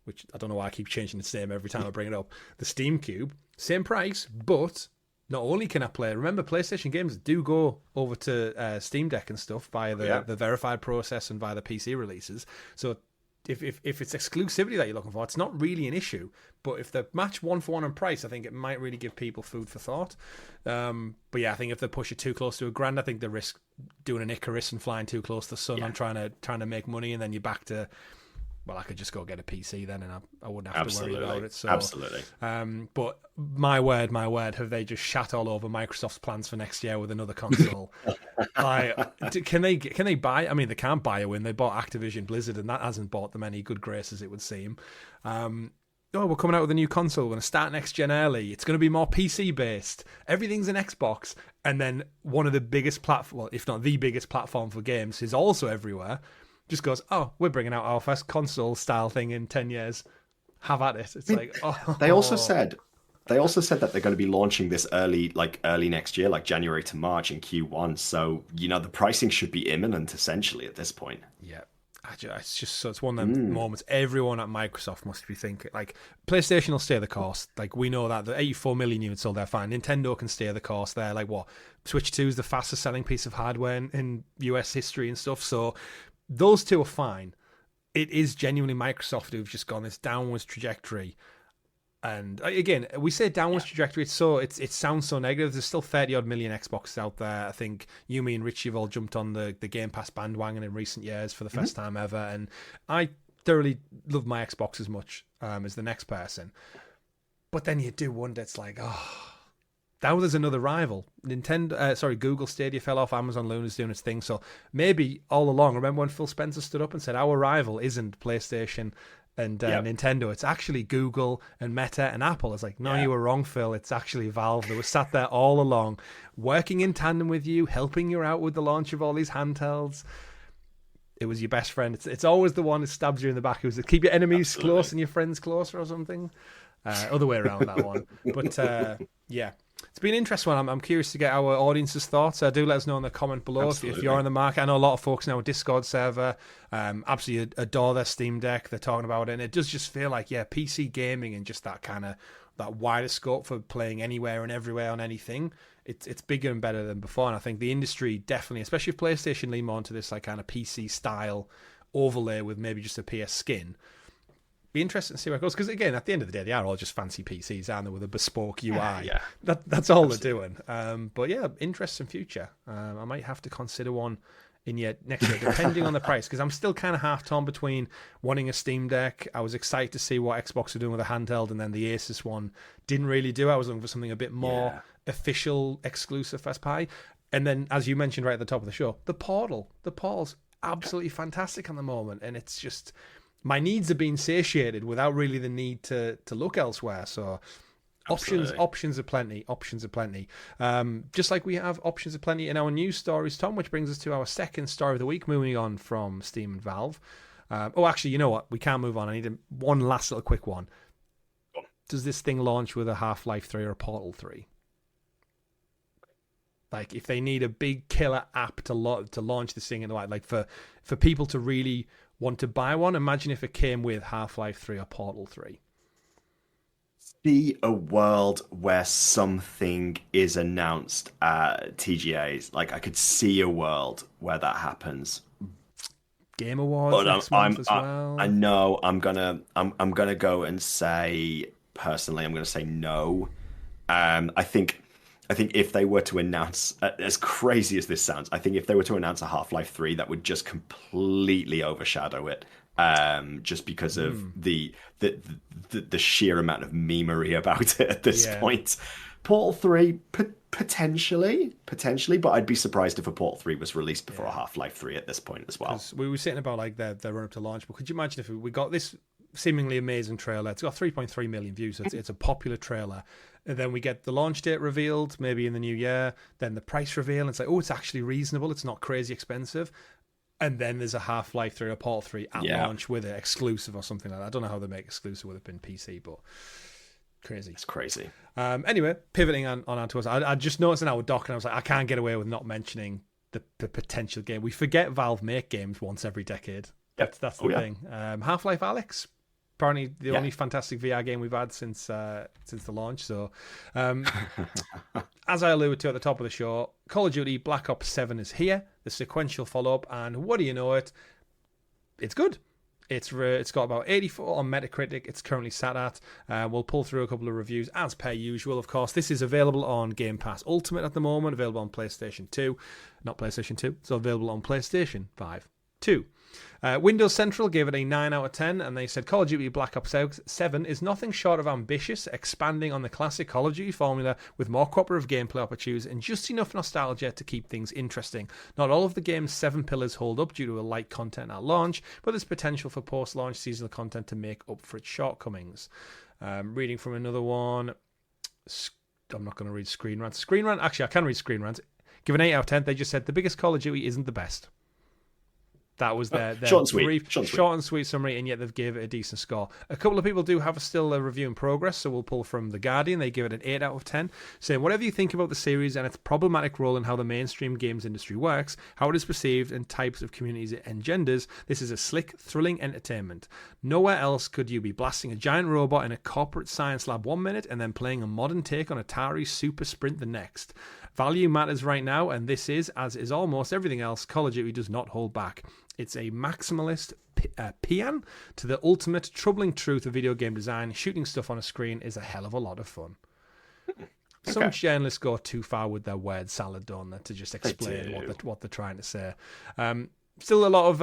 which I don't know why I keep changing its name every time I bring it up. The Steam Cube, same price, but not only can I play, remember PlayStation games do go over to Steam Deck and stuff via the verified process and via the PC releases. So if it's exclusivity that you're looking for, it's not really an issue. But if they match one for one on price, I think it might really give people food for thought. But yeah, I think if they push it too close to $1,000, I think they risk doing an Icarus and flying too close to the sun on trying to make money, and then you're back to, well, I could just go get a PC then, and I wouldn't have to worry about it. So, absolutely. But my word, have they just shat all over Microsoft's plans for next year with another console? Can they buy? I mean, they can't buy a win. They bought Activision Blizzard, and that hasn't bought them any good graces, it would seem. We're coming out with a new console. We're going to start next gen early. It's going to be more PC based. Everything's an Xbox, and then one of the biggest platform, if not the biggest platform for games, is also everywhere. Just goes, we're bringing out our first console style thing in 10 years. Have at it. It's They also said that they're going to be launching this early next year, like January to March in Q1. So, the pricing should be imminent essentially at this point. Yeah. It's just so it's one of them moments everyone at Microsoft must be thinking, like, PlayStation will stay the course. Like, we know that the 84 million units sold, they're fine. Nintendo can stay the course. They're like, what? Switch 2 is the fastest selling piece of hardware in US history and stuff. So those two are fine. It is genuinely Microsoft who've just gone this downwards trajectory. And again, we say downwards trajectory. It sounds so negative. There's still 30-odd million Xboxes out there. I think you, me, and Richie have all jumped on the Game Pass bandwagon in recent years for the first time ever. And I thoroughly love my Xbox as much as the next person. But then you do wonder, it's like, now there's another rival. Google Stadia fell off. Amazon Luna's doing its thing. So maybe all along, remember when Phil Spencer stood up and said, our rival isn't PlayStation and Nintendo. It's actually Google and Meta and Apple. It's like, no, you were wrong, Phil. It's actually Valve that was sat there all along, working in tandem with you, helping you out with the launch of all these handhelds. It was your best friend. It's always the one that stabs you in the back. It was keep your enemies close and your friends closer or something. Other way around, that one. But yeah. It's been an interesting one. I'm curious to get our audience's thoughts. Do let us know in the comment below if you're in the market. I know a lot of folks now, Discord server, absolutely adore their Steam Deck. They're talking about it, and it does just feel like, PC gaming and just that kind of that wider scope for playing anywhere and everywhere on anything. It's bigger and better than before, and I think the industry definitely, especially if PlayStation lean more into this like kind of PC style overlay with maybe just a PS skin. Be interesting to see where it goes, because again, at the end of the day, they are all just fancy PCs, aren't they, with a bespoke UI. That's all they're doing. But yeah, interesting future. I might have to consider one in next year, depending on the price, because I'm still kind of half torn between wanting a Steam Deck. I was excited to see what Xbox were doing with a handheld, and then the Asus one didn't really do. I was looking for something a bit more official, exclusive first party. And then, as you mentioned right at the top of the show, the Portal's absolutely fantastic at the moment, and it's just, my needs are being satiated without really the need to look elsewhere. So options are plenty. Just like we have options are plenty in our news stories, Tom, which brings us to our second story of the week, moving on from Steam and Valve. Actually, you know what? We can't move on. I need one last little quick one. Does this thing launch with a Half-Life 3 or a Portal 3? Like, if they need a big killer app to launch this thing in the like for people to really want to buy one, imagine if it came with Half-Life 3 or Portal 3. See a world where something is announced at TGAs. Like, I could see a world where that happens. Game Awards next month as well. I know I'm gonna go and say, personally, I'm gonna say no. I think if they were to announce, as crazy as this sounds, I think if they were to announce a Half-Life 3, that would just completely overshadow it. Just because of the sheer amount of memery about it at this point. Portal 3, potentially, but I'd be surprised if a Portal 3 was released before a Half-Life 3 at this point as well. We were saying about like their run up to launch, but could you imagine if we got this seemingly amazing trailer? It's got 3.3 million views, so it's a popular trailer. And then we get the launch date revealed, maybe in the new year. Then the price reveal, and it's like, oh, it's actually reasonable. It's not crazy expensive. And then there's a Half-Life 3 or Portal 3 at launch with it, exclusive or something like that. I don't know how they make exclusive with it being PC, but crazy. It's crazy. Anyway, pivoting on onto us, I just noticed in our doc, and I was like, I can't get away with not mentioning the potential game. We forget Valve make games once every decade. That's the thing. Half-Life Alyx, apparently the only fantastic VR game we've had since the launch. So, as I alluded to at the top of the show, Call of Duty Black Ops 7 is here, the sequential follow-up, and what do you know it? It's good. It's got about 84 on Metacritic. It's currently sat at. We'll pull through a couple of reviews as per usual. Of course, this is available on Game Pass Ultimate at the moment, available on PlayStation 2. Not PlayStation 2, it's available on PlayStation 5 too. Windows Central gave it a 9 out of 10, and they said Call of Duty Black Ops 7 is nothing short of ambitious, expanding on the classic Call of Duty formula with more cooperative gameplay opportunities and just enough nostalgia to keep things interesting. Not all of the game's 7 pillars hold up due to a light content at launch, but there's potential for post-launch seasonal content to make up for its shortcomings. Reading from another one, I'm not going to read Screen Rant. Actually, I can read Screen Rant. Give an 8 out of 10. They just said the biggest Call of Duty isn't the best. That was their short and sweet summary, and yet they've gave it a decent score. A couple of people do have still a review in progress, so we'll pull from The Guardian. They give it an 8 out of 10, saying, whatever you think about the series and its problematic role in how the mainstream games industry works, how it is perceived, and types of communities it engenders, this is a slick, thrilling entertainment. Nowhere else could you be blasting a giant robot in a corporate science lab 1 minute and then playing a modern take on Atari's Super Sprint the next. Value matters right now, and this is, as is almost everything else, Call of Duty does not hold back. It's a maximalist paean to the ultimate troubling truth of video game design. Shooting stuff on a screen is a hell of a lot of fun. Okay. Some journalists go too far with their word salad, don't they, to just explain what they're trying to say. Still a lot of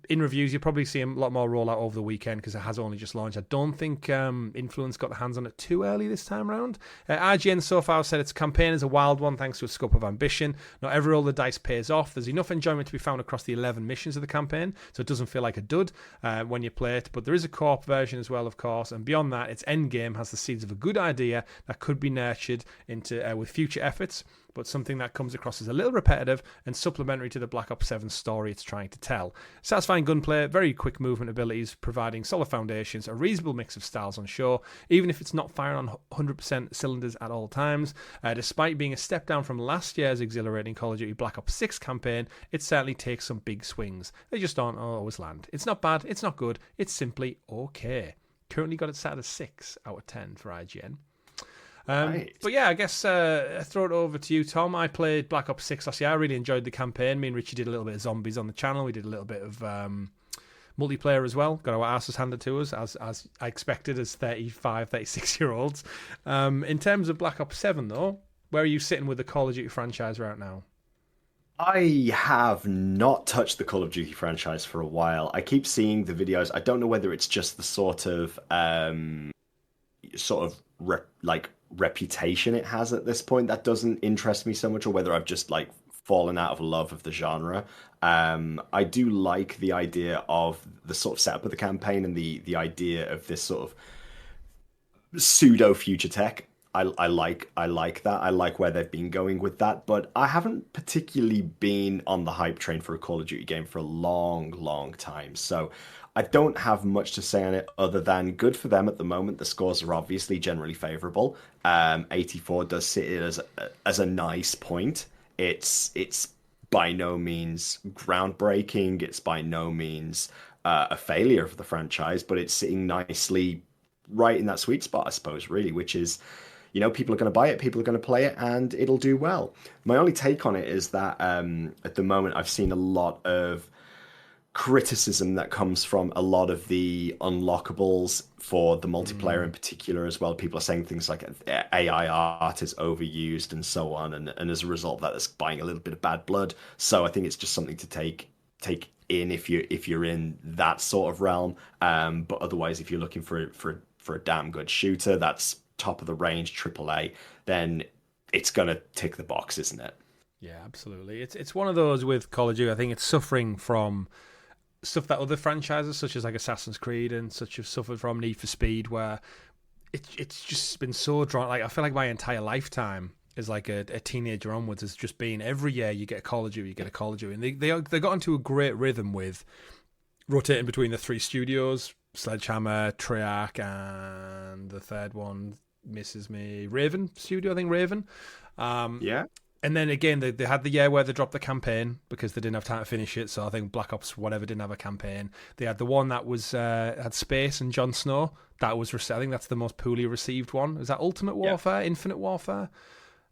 in reviews. You'll probably see a lot more rollout over the weekend because it has only just launched. I don't think Influence got their hands on it too early this time round. IGN so far said its campaign is a wild one thanks to its scope of ambition. Not every roll of the dice pays off. There's enough enjoyment to be found across the 11 missions of the campaign, so it doesn't feel like a dud when you play it. But there is a co-op version as well, of course, and beyond that, its end game has the seeds of a good idea that could be nurtured into with future efforts, but something that comes across as a little repetitive and supplementary to the Black Ops 7 story it's trying to tell. Satisfying gunplay, very quick movement abilities, providing solid foundations, a reasonable mix of styles on show, even if it's not firing on 100% cylinders at all times. Despite being a step down from last year's exhilarating Call of Duty Black Ops 6 campaign, it certainly takes some big swings. They just don't always land. It's not bad, it's not good, it's simply okay. Currently got it set at a 6 out of 10 for IGN. Right. But yeah, I guess I throw it over to you, Tom. I played Black Ops 6 last year. I really enjoyed the campaign. Me and Richie did a little bit of zombies on the channel. We did a little bit of multiplayer as well. Got our asses handed to us, as I expected as 35, 36-year-olds. In terms of Black Ops 7, though, where are you sitting with the Call of Duty franchise right now? I have not touched the Call of Duty franchise for a while. I keep seeing the videos. I don't know whether it's just the sort of reputation it has at this point that doesn't interest me so much, or whether I've just like fallen out of love of the genre. I do like the idea of the sort of setup of the campaign and the idea of this sort of pseudo future tech. I like that. I like where they've been going with that, but I haven't particularly been on the hype train for a Call of Duty game for a long time. So I don't have much to say on it other than good for them at the moment. The scores are obviously generally favourable. 84 does sit it as a nice point. It's by no means groundbreaking. It's by no means a failure for the franchise, but it's sitting nicely right in that sweet spot, I suppose, really, which is, people are going to buy it, people are going to play it, and it'll do well. My only take on it is that at the moment I've seen a lot of criticism that comes from a lot of the unlockables for the multiplayer in particular as well. People are saying things like AI art is overused and so on, and as a result of that, it's buying a little bit of bad blood. So I think it's just something to take in if you're in that sort of realm. But otherwise, if you're looking for a damn good shooter that's top of the range AAA, then it's gonna tick the box, isn't it? Yeah, absolutely. It's one of those with Call of Duty. I think it's suffering from stuff that other franchises, such as like Assassin's Creed and such, have suffered from. Need for Speed, where it's just been so drawn. Like I feel like my entire lifetime is like a teenager onwards has just been every year you get a Call of Duty, and they got into a great rhythm with rotating between the three studios: Sledgehammer, Treyarch, and the third one misses me, Raven Studio, I think Raven. Yeah. And then again, they had the year where they dropped the campaign because they didn't have time to finish it. So I think Black Ops whatever didn't have a campaign. They had the one that was had space and Jon Snow. That was, I think that's the most poorly received one. Is that Ultimate Warfare, Infinite Warfare?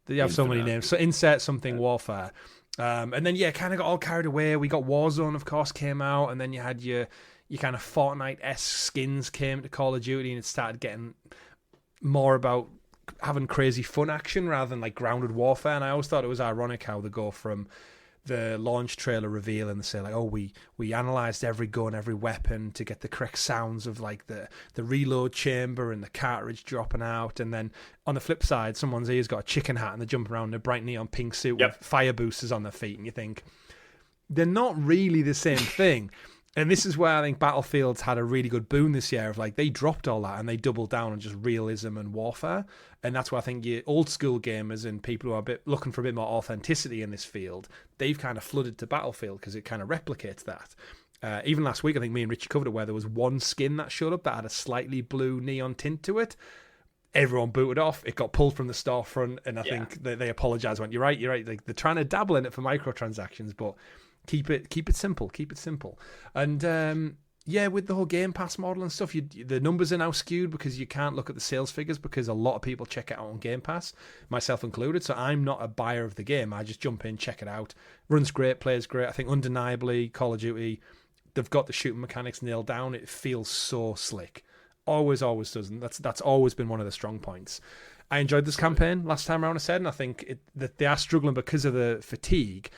They have so many names. So insert something Warfare. And then kind of got all carried away. We got Warzone, of course, came out, and then you had your kind of Fortnite-esque skins came to Call of Duty, and it started getting more about having crazy fun action rather than like grounded warfare. And I always thought it was ironic how they go from the launch trailer reveal and they say like, oh, we analysed every gun, every weapon to get the correct sounds of like the reload chamber and the cartridge dropping out, and then on the flip side someone's ears got a chicken hat and they're jumping around in a bright neon pink suit with fire boosters on their feet, and you think they're not really the same thing. And this is where I think Battlefield's had a really good boon this year of like they dropped all that and they doubled down on just realism and warfare. And that's why I think your old school gamers and people who are a bit looking for a bit more authenticity in this field, they've kind of flooded to Battlefield because it kind of replicates that. Even last week, I think me and Richie covered it, where there was one skin that showed up that had a slightly blue neon tint to it. Everyone booted off. It got pulled from the storefront, and I think they apologised. Went, you're right. Like they're trying to dabble in it for microtransactions, but keep it simple. And with the whole Game Pass model and stuff, the numbers are now skewed because you can't look at the sales figures because a lot of people check it out on Game Pass, myself included. So I'm not a buyer of the game. I just jump in, check it out. Runs great, plays great. I think undeniably Call of Duty, they've got the shooting mechanics nailed down. It feels so slick. Always does. And that's always been one of the strong points. I enjoyed this campaign last time around, I said, and I think that they are struggling because of the fatigue.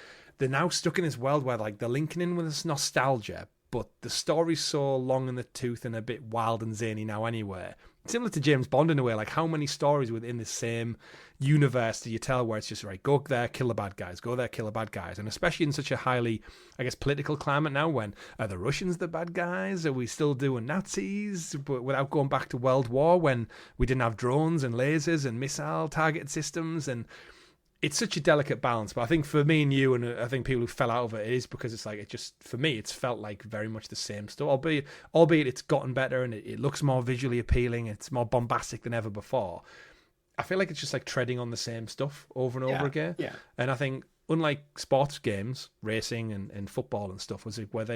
they're now stuck in this world where like they're linking in with this nostalgia, but the story's so long in the tooth and a bit wild and zany now anyway. Similar to James Bond in a way, like how many stories within the same universe do you tell where it's just, right, go there, kill the bad guys, go there, kill the bad guys. And especially in such a highly, I guess, political climate now, when are the Russians the bad guys? Are we still doing Nazis? But without going back to World War, when we didn't have drones and lasers and missile targeted systems. And it's such a delicate balance. But I think for me and you, and I think people who fell out of it, it is because it's like, it just, for me, it's felt like very much the same stuff. Albeit it's gotten better and it looks more visually appealing. It's more bombastic than ever before. I feel like it's just like treading on the same stuff over and over again. Yeah. And I think, unlike sports games, racing and football and stuff, was like where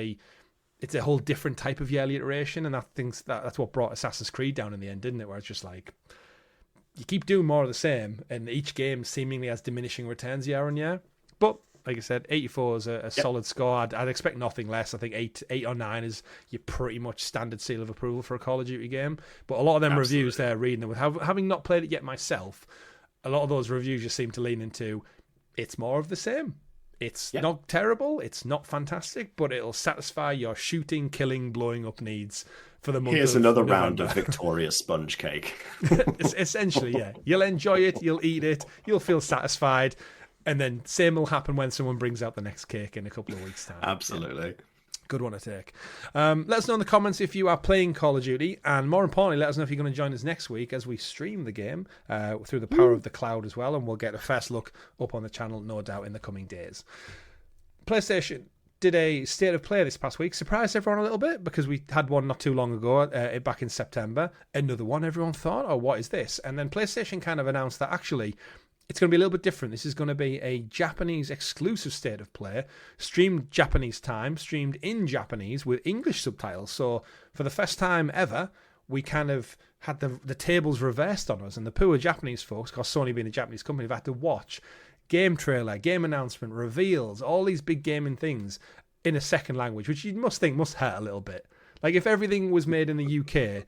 it's a whole different type of yearly iteration. And I think that's what brought Assassin's Creed down in the end, didn't it? Where it's just like, you keep doing more of the same, and each game seemingly has diminishing returns year on year. But like I said, 84 is a solid score. I'd expect nothing less. I think 8 or 9 is your pretty much standard seal of approval for a Call of Duty game. But a lot of them reviews there, reading them, having not played it yet myself, a lot of those reviews just seem to lean into it's more of the same. It's not terrible, it's not fantastic, but it'll satisfy your shooting, killing, blowing up needs for the month. Here's another round of Victoria sponge cake. Essentially, yeah. You'll enjoy it, you'll eat it, you'll feel satisfied, and then same will happen when someone brings out the next cake in a couple of weeks' time. Absolutely. Yeah. Good one to take. Let us know in the comments if you are playing Call of Duty, and more importantly, let us know if you're going to join us next week as we stream the game through the power of the cloud as well, and we'll get a first look up on the channel, no doubt, in the coming days. PlayStation did a state of play this past week. Surprised everyone a little bit because we had one not too long ago, back in September. Another one everyone thought, oh, what is this? And then PlayStation kind of announced that actually it's going to be a little bit different. This is going to be a Japanese exclusive state of play, streamed Japanese time, streamed in Japanese with English subtitles. So for the first time ever, we kind of had the tables reversed on us, and the poor Japanese folks, because Sony being a Japanese company, have had to watch game trailer, game announcement, reveals, all these big gaming things in a second language, which you must think must hurt a little bit. Like if everything was made in the UK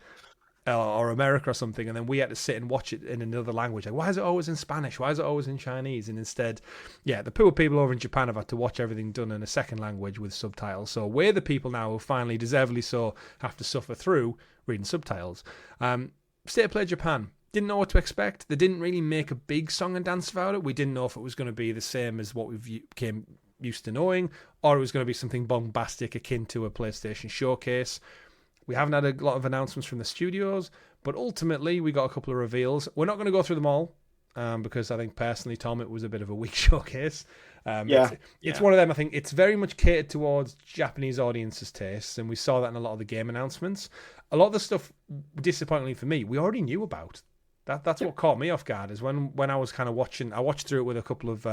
or America or something, and then we had to sit and watch it in another language. Like, why is it always in Spanish? Why is it always in Chinese? And instead, the poor people over in Japan have had to watch everything done in a second language with subtitles. So we're the people now who finally, deservedly so, have to suffer through reading subtitles. State of Play Japan. Didn't know what to expect. They didn't really make a big song and dance about it. We didn't know if it was going to be the same as what we became used to knowing, or it was going to be something bombastic akin to a PlayStation showcase. We haven't had a lot of announcements from the studios, but ultimately we got a couple of reveals. We're not going to go through them all because I think personally, Tom, it was a bit of a weak showcase. It's one of them. I think it's very much catered towards Japanese audiences' tastes, and we saw that in a lot of the game announcements. A lot of the stuff, disappointingly for me, we already knew about. That's what caught me off guard, is when I was kind of watching. I watched through it with a couple of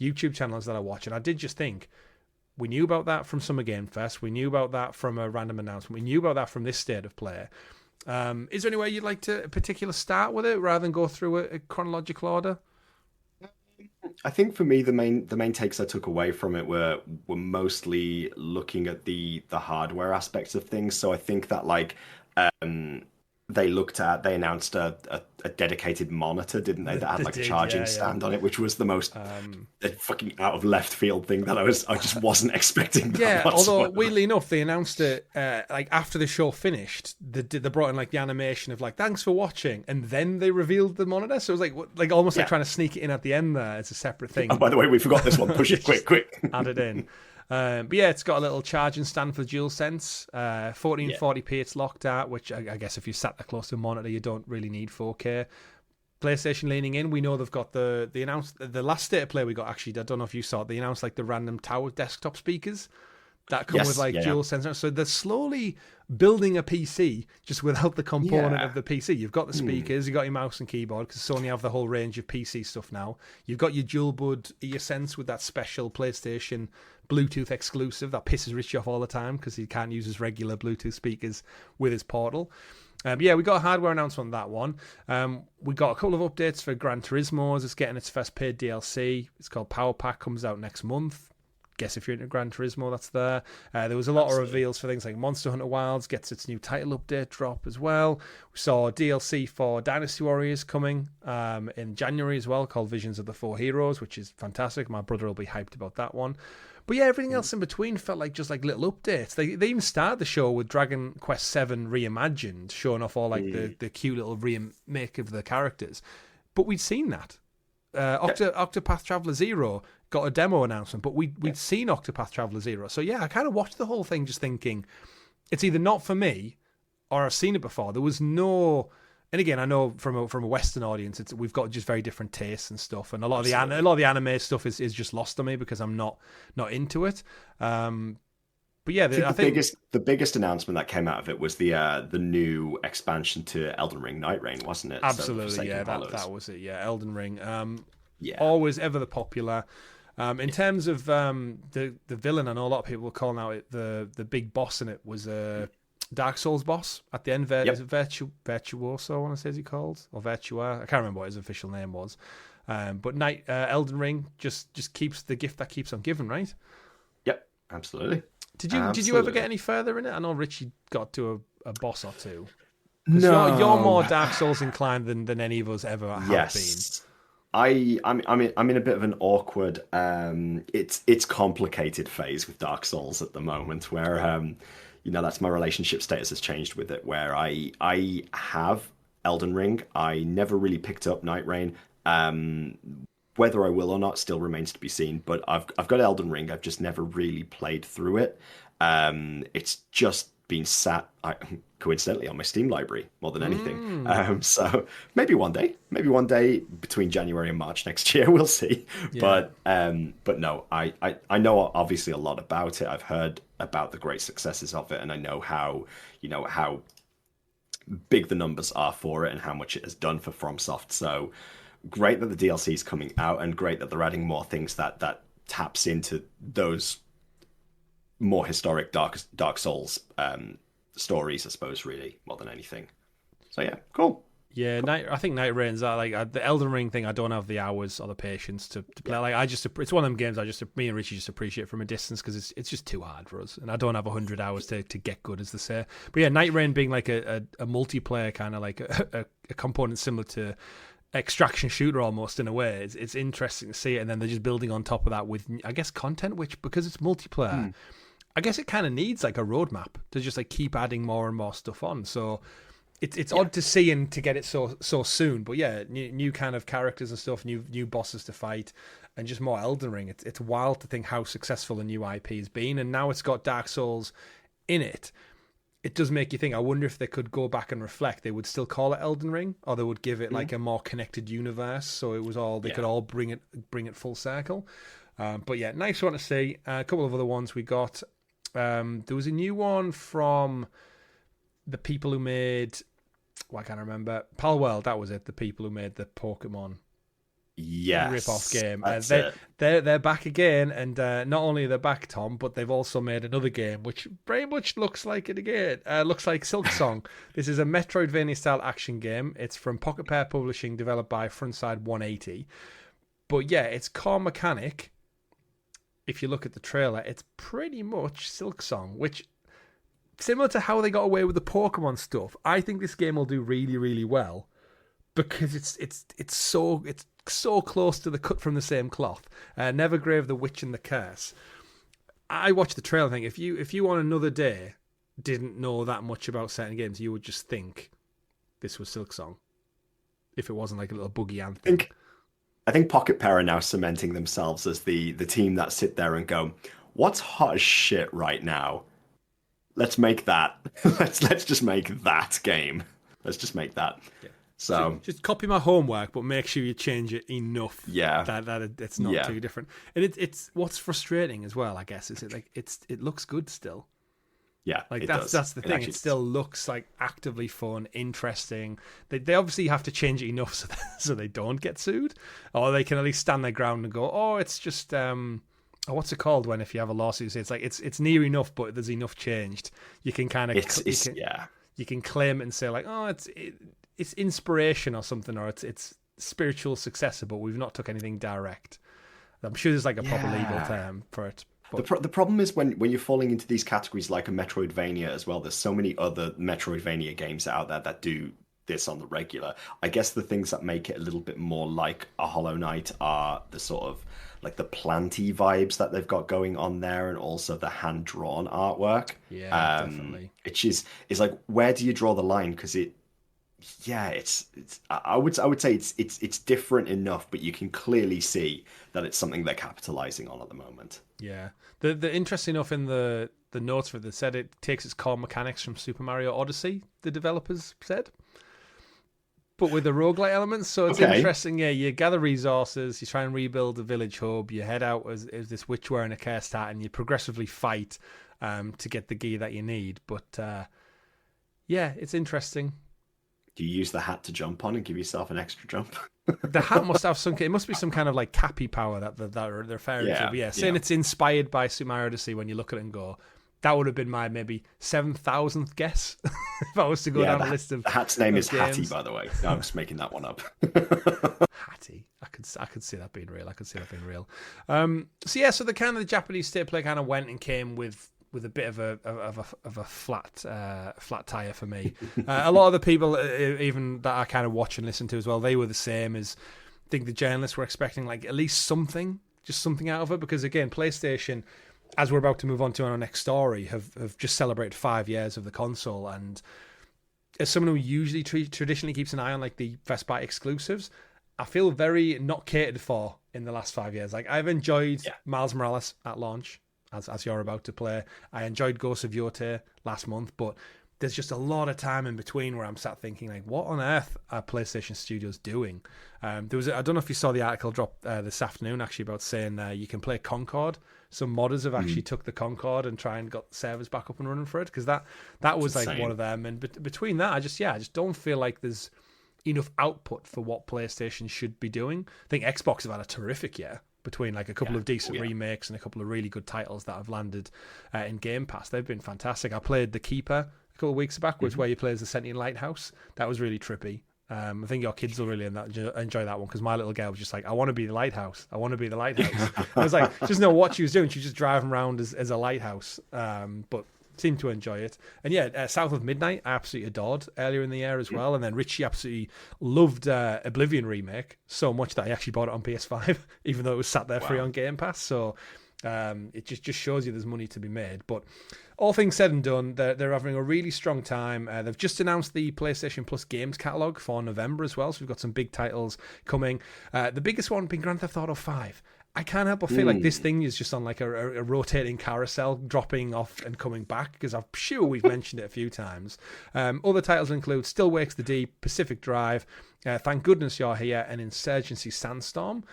YouTube channels that I watch, and I did just think, we knew about that from Summer Game Fest. We knew about that from a random announcement. We knew about that from this state of play. Is there any way you'd like to particular start with it rather than go through a chronological order? I think for me, the main takes I took away from it were mostly looking at the hardware aspects of things. So I think that they announced a dedicated monitor, didn't they? That had a charging stand on it, which was the most fucking out of left field thing that I just wasn't expecting. That although weirdly enough, they announced it after the show finished. They brought in the animation of thanks for watching, and then they revealed the monitor. So it was like almost like trying to sneak it in at the end there. It's a separate thing. Oh, by the way, we forgot this one. Push it quick. Add it in. But it's got a little charging stand for DualSense. 1440p it's locked at, which I guess if you sat there close to a monitor, you don't really need 4K. PlayStation leaning in. We know they've got the last state of play we got, actually, I don't know if you saw it, they announced the random tower desktop speakers that come with DualSense. So they're slowly building a PC just without the component of the PC. You've got the speakers, you've got your mouse and keyboard, because Sony have the whole range of PC stuff now. You've got your dual bud earsense with that special PlayStation Bluetooth exclusive that pisses Rich off all the time because he can't use his regular Bluetooth speakers with his Portal. We got a hardware announcement on that one. We got a couple of updates for Gran Turismo as it's getting its first paid DLC. It's called Power Pack, comes out next month. guess if you're into Gran Turismo, that's there. There was a lot of reveals for things like Monster Hunter Wilds gets its new title update drop as well. We saw DLC for Dynasty Warriors coming in January as well, called Visions of the Four Heroes, which is fantastic. My brother will be hyped about that one. But yeah, everything else in between felt like just like little updates. They even started the show with Dragon Quest VII Reimagined, showing off all like the cute little remake of the characters. But we'd seen that. Octopath Traveler 0 got a demo announcement, but we'd seen Octopath Traveler 0. So yeah, I kind of watched the whole thing just thinking, it's either not for me or I've seen it before. There was no... And again, I know from a Western audience, we've got just very different tastes and stuff, and a lot of the anime stuff is just lost on me because I'm not into it. But yeah, I think the biggest announcement that came out of it was the new expansion to Elden Ring Night Reign, wasn't it? Absolutely, so that was it. Yeah, Elden Ring. Always ever the popular. In terms of the villain, I know a lot of people were calling out it, the big boss in it was Dark Souls boss at the end. Is it Virtuoso, I want to say, is he called? Or Virtua? I can't remember what his official name was. But Elden Ring just keeps the gift that keeps on giving, right? Yep, absolutely. Did you ever get any further in it? I know Richie got to a boss or two. No, you're more Dark Souls inclined than any of us ever have been. I'm in a bit of an awkward it's complicated phase with Dark Souls at the moment, where that's my relationship status has changed with it, where I have Elden Ring. I never really picked up Night Reign. Whether I will or not still remains to be seen, but I've got Elden Ring. I've just never really played through it. It's just been sat coincidentally on my Steam library more than anything. So maybe one day between January and March next year, we'll see. Yeah. But no, I know obviously a lot about it. I've heard about the great successes of it, and I know how big the numbers are for it and how much it has done for FromSoft. So great that the DLC is coming out, and great that they're adding more things that taps into those more historic Dark Souls stories, I suppose, really, more than anything. So yeah, cool. Yeah, I think Night Reign's the Elden Ring thing. I don't have the hours or the patience to play. Like it's one of them games me and Richie just appreciate from a distance because it's just too hard for us, and I don't have 100 hours to get good, as they say. But yeah, Night Reign being like a multiplayer kind of like a component similar to extraction shooter almost in a way. It's interesting to see it, and then they're just building on top of that with, I guess, content, which because it's multiplayer, I guess it kind of needs like a roadmap to just like keep adding more and more stuff on. So it's odd to see and to get it so soon. But yeah, new kind of characters and stuff, new bosses to fight, and just more Elden Ring. It's wild to think how successful a new IP has been, and now it's got Dark Souls in it. It does make you think, I wonder if they could go back and reflect. They would still call it Elden Ring, or they would give it like a more connected universe, so it was all they could all bring it full circle. But yeah, nice one to see. A couple of other ones we got. There was a new one from the people who made, I can't remember, Palworld. That was it. The people who made the Pokemon rip-off game. They're back again, and not only are they back, Tom, but they've also made another game which very much looks like it again. Looks like Silksong. This is a Metroidvania-style action game. It's from Pocket Pair Publishing, developed by Frontside 180. But yeah, its core mechanic, if you look at the trailer, it's pretty much Silksong, which, similar to how they got away with the Pokemon stuff, I think this game will do really, really well because it's so close to the cut from the same cloth. Nevergrave, The Witch and the Curse. I watched the trailer and think, if you on another day didn't know that much about certain games, you would just think this was Silksong. If it wasn't like a little boogie anthem. I think Pocket Pair are now cementing themselves as the team that sit there and go, what's hot as shit right now? Let's make that. let's just make that game. Let's just make that. Yeah. So just copy my homework, but make sure you change it enough. Yeah, that it's not too different. And it's what's frustrating as well, I guess, is it looks good still. Yeah, like that's the thing. It still looks like actively fun, interesting. They obviously have to change it enough so they don't get sued, or they can at least stand their ground and go, oh, it's just what's it called when if you have a lawsuit? It's like it's near enough, but there's enough changed. You can kind of you can claim it and say like, oh, it's inspiration or something, or it's spiritual successor, but we've not took anything direct. I'm sure there's like a proper legal term for it. The problem is when you're falling into these categories like a Metroidvania as well. There's so many other Metroidvania games out there that do this on the regular. I guess the things that make it a little bit more like a Hollow Knight are the sort of like the planty vibes that they've got going on there, and also the hand drawn artwork. Yeah, definitely. Which is like, where do you draw the line? Because it's I would say it's different enough, but you can clearly see that it's something they're capitalizing on at the moment. Yeah, the interesting enough in the notes for it, they said it takes its core mechanics from Super Mario Odyssey. The developers said, but with the roguelite elements. So it's interesting. Yeah, you gather resources, you try and rebuild the village hub, you head out as this witch wearing a cast hat, and you progressively fight to get the gear that you need. But yeah, it's interesting. Do you use the hat to jump on and give yourself an extra jump? The hat must have it must be some kind of like cappy power that they're referring to. But yeah, saying it's inspired by Super Mario Odyssey, when you look at it and go, that would have been my maybe 7,000th guess if I was to go down a list of. The hat's name is games. Hattie, by the way. No, I'm just making that one up. Hattie, I could see that being real. So the kind of the Japanese state play kind of went and came with a bit of a flat tire for me. A lot of the people, even that I kind of watch and listen to as well, they were the same. As I think the journalists were expecting like at least something out of it, because again, PlayStation, as we're about to move on to our next story, have just celebrated 5 years of the console. And as someone who usually traditionally keeps an eye on like the first party exclusives, I feel very not catered for in the last 5 years. Like, I've enjoyed Miles Morales at launch, as you're about to play. I enjoyed Ghost of Yotei last month, but there's just a lot of time in between where I'm sat thinking, like, what on earth are PlayStation Studios doing? I don't know if you saw the article drop this afternoon, actually, about saying you can play Concord. Some modders have actually took the Concord and try and got the servers back up and running for it, because that was like one of them. And between that, I just don't feel like there's enough output for what PlayStation should be doing. I think Xbox have had a terrific year, between like a couple of decent remakes and a couple of really good titles that have landed in Game Pass. They've been fantastic. I played The Keeper a couple of weeks back, where you play as the Sentient Lighthouse. That was really trippy. I think your kids will really enjoy that one, because my little girl was just like, I want to be the lighthouse. I was like, she doesn't know what she was doing. She was just driving around as a lighthouse, but seemed to enjoy it. And South of Midnight, I absolutely adored earlier in the year as well. And then Richie absolutely loved Oblivion Remake so much that I actually bought it on PS5, even though it was sat there free on Game Pass. So it just shows you there's money to be made. But all things said and done, they're having a really strong time. They've just announced the PlayStation Plus games catalog for November as well, so we've got some big titles coming. The biggest one being Grand Theft Auto 5. I can't help but feel like this thing is just on like a rotating carousel, dropping off and coming back, because I'm sure we've mentioned it a few times. Other titles include Still Wakes the Deep, Pacific Drive, Thank Goodness You're Here, and Insurgency Sandstorm.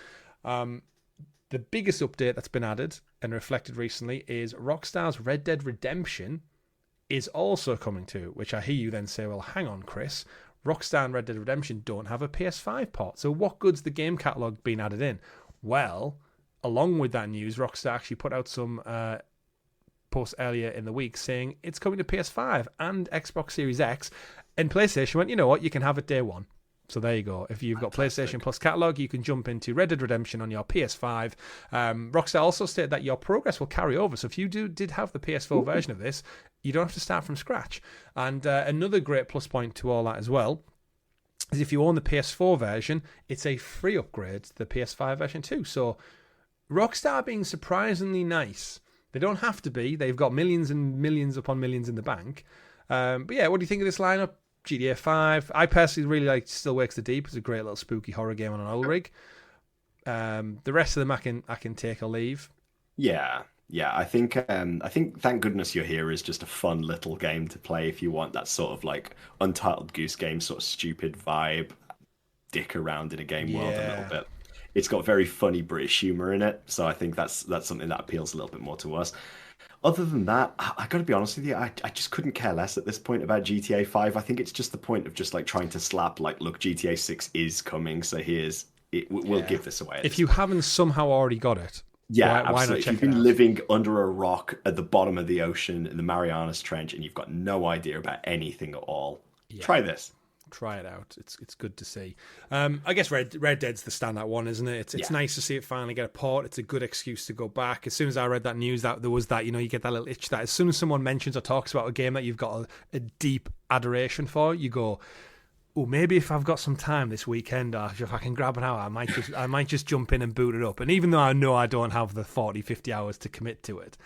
The biggest update that's been added and reflected recently is Rockstar's Red Dead Redemption is also coming to, which I hear you then say, well, hang on, Chris. Rockstar and Red Dead Redemption don't have a PS5 port, so what good's the game catalogue being added in? Well, along with that news, Rockstar actually put out some posts earlier in the week saying it's coming to PS5 and Xbox Series X, and PlayStation went, you know what, you can have it day one. So there you go. If you've got PlayStation Plus catalog, you can jump into Red Dead Redemption on your PS5. Rockstar also stated that your progress will carry over. So if you did have the PS4 version of this, you don't have to start from scratch. And another great plus point to all that as well is if you own the PS4 version, it's a free upgrade to the PS5 version too. So Rockstar being surprisingly nice. They don't have to be. They've got millions and millions upon millions in the bank. But yeah, what do you think of this lineup? GTA 5. I personally really like Still Wakes the Deep. It's a great little spooky horror game on an oil rig. The rest of them I can take or leave. Yeah. I think Thank Goodness You're Here is just a fun little game to play if you want that sort of like Untitled Goose Game sort of stupid vibe, dick around in a game world a little bit. It's got very funny British humor in it, so I think that's something that appeals a little bit more to us. Other than that, I got to be honest with you, I just couldn't care less at this point about GTA 5. I think it's just the point of just like trying to slap like, look, GTA 6 is coming, so we'll give this away. If you haven't somehow already got it, why not check it out? If you've been living under a rock at the bottom of the ocean in the Marianas Trench and you've got no idea about anything at all, try this. Try it out. It's good to see. I guess Red Dead's the standout one, isn't it? It's nice to see it finally get a port. It's a good excuse to go back. As soon as I read that news that there was that, you get that little itch that as soon as someone mentions or talks about a game that you've got a deep adoration for, you go, oh, maybe if I've got some time this weekend, or if I can grab an hour, I might just jump in and boot it up. And even though I know I don't have the 40, 50 hours to commit to it,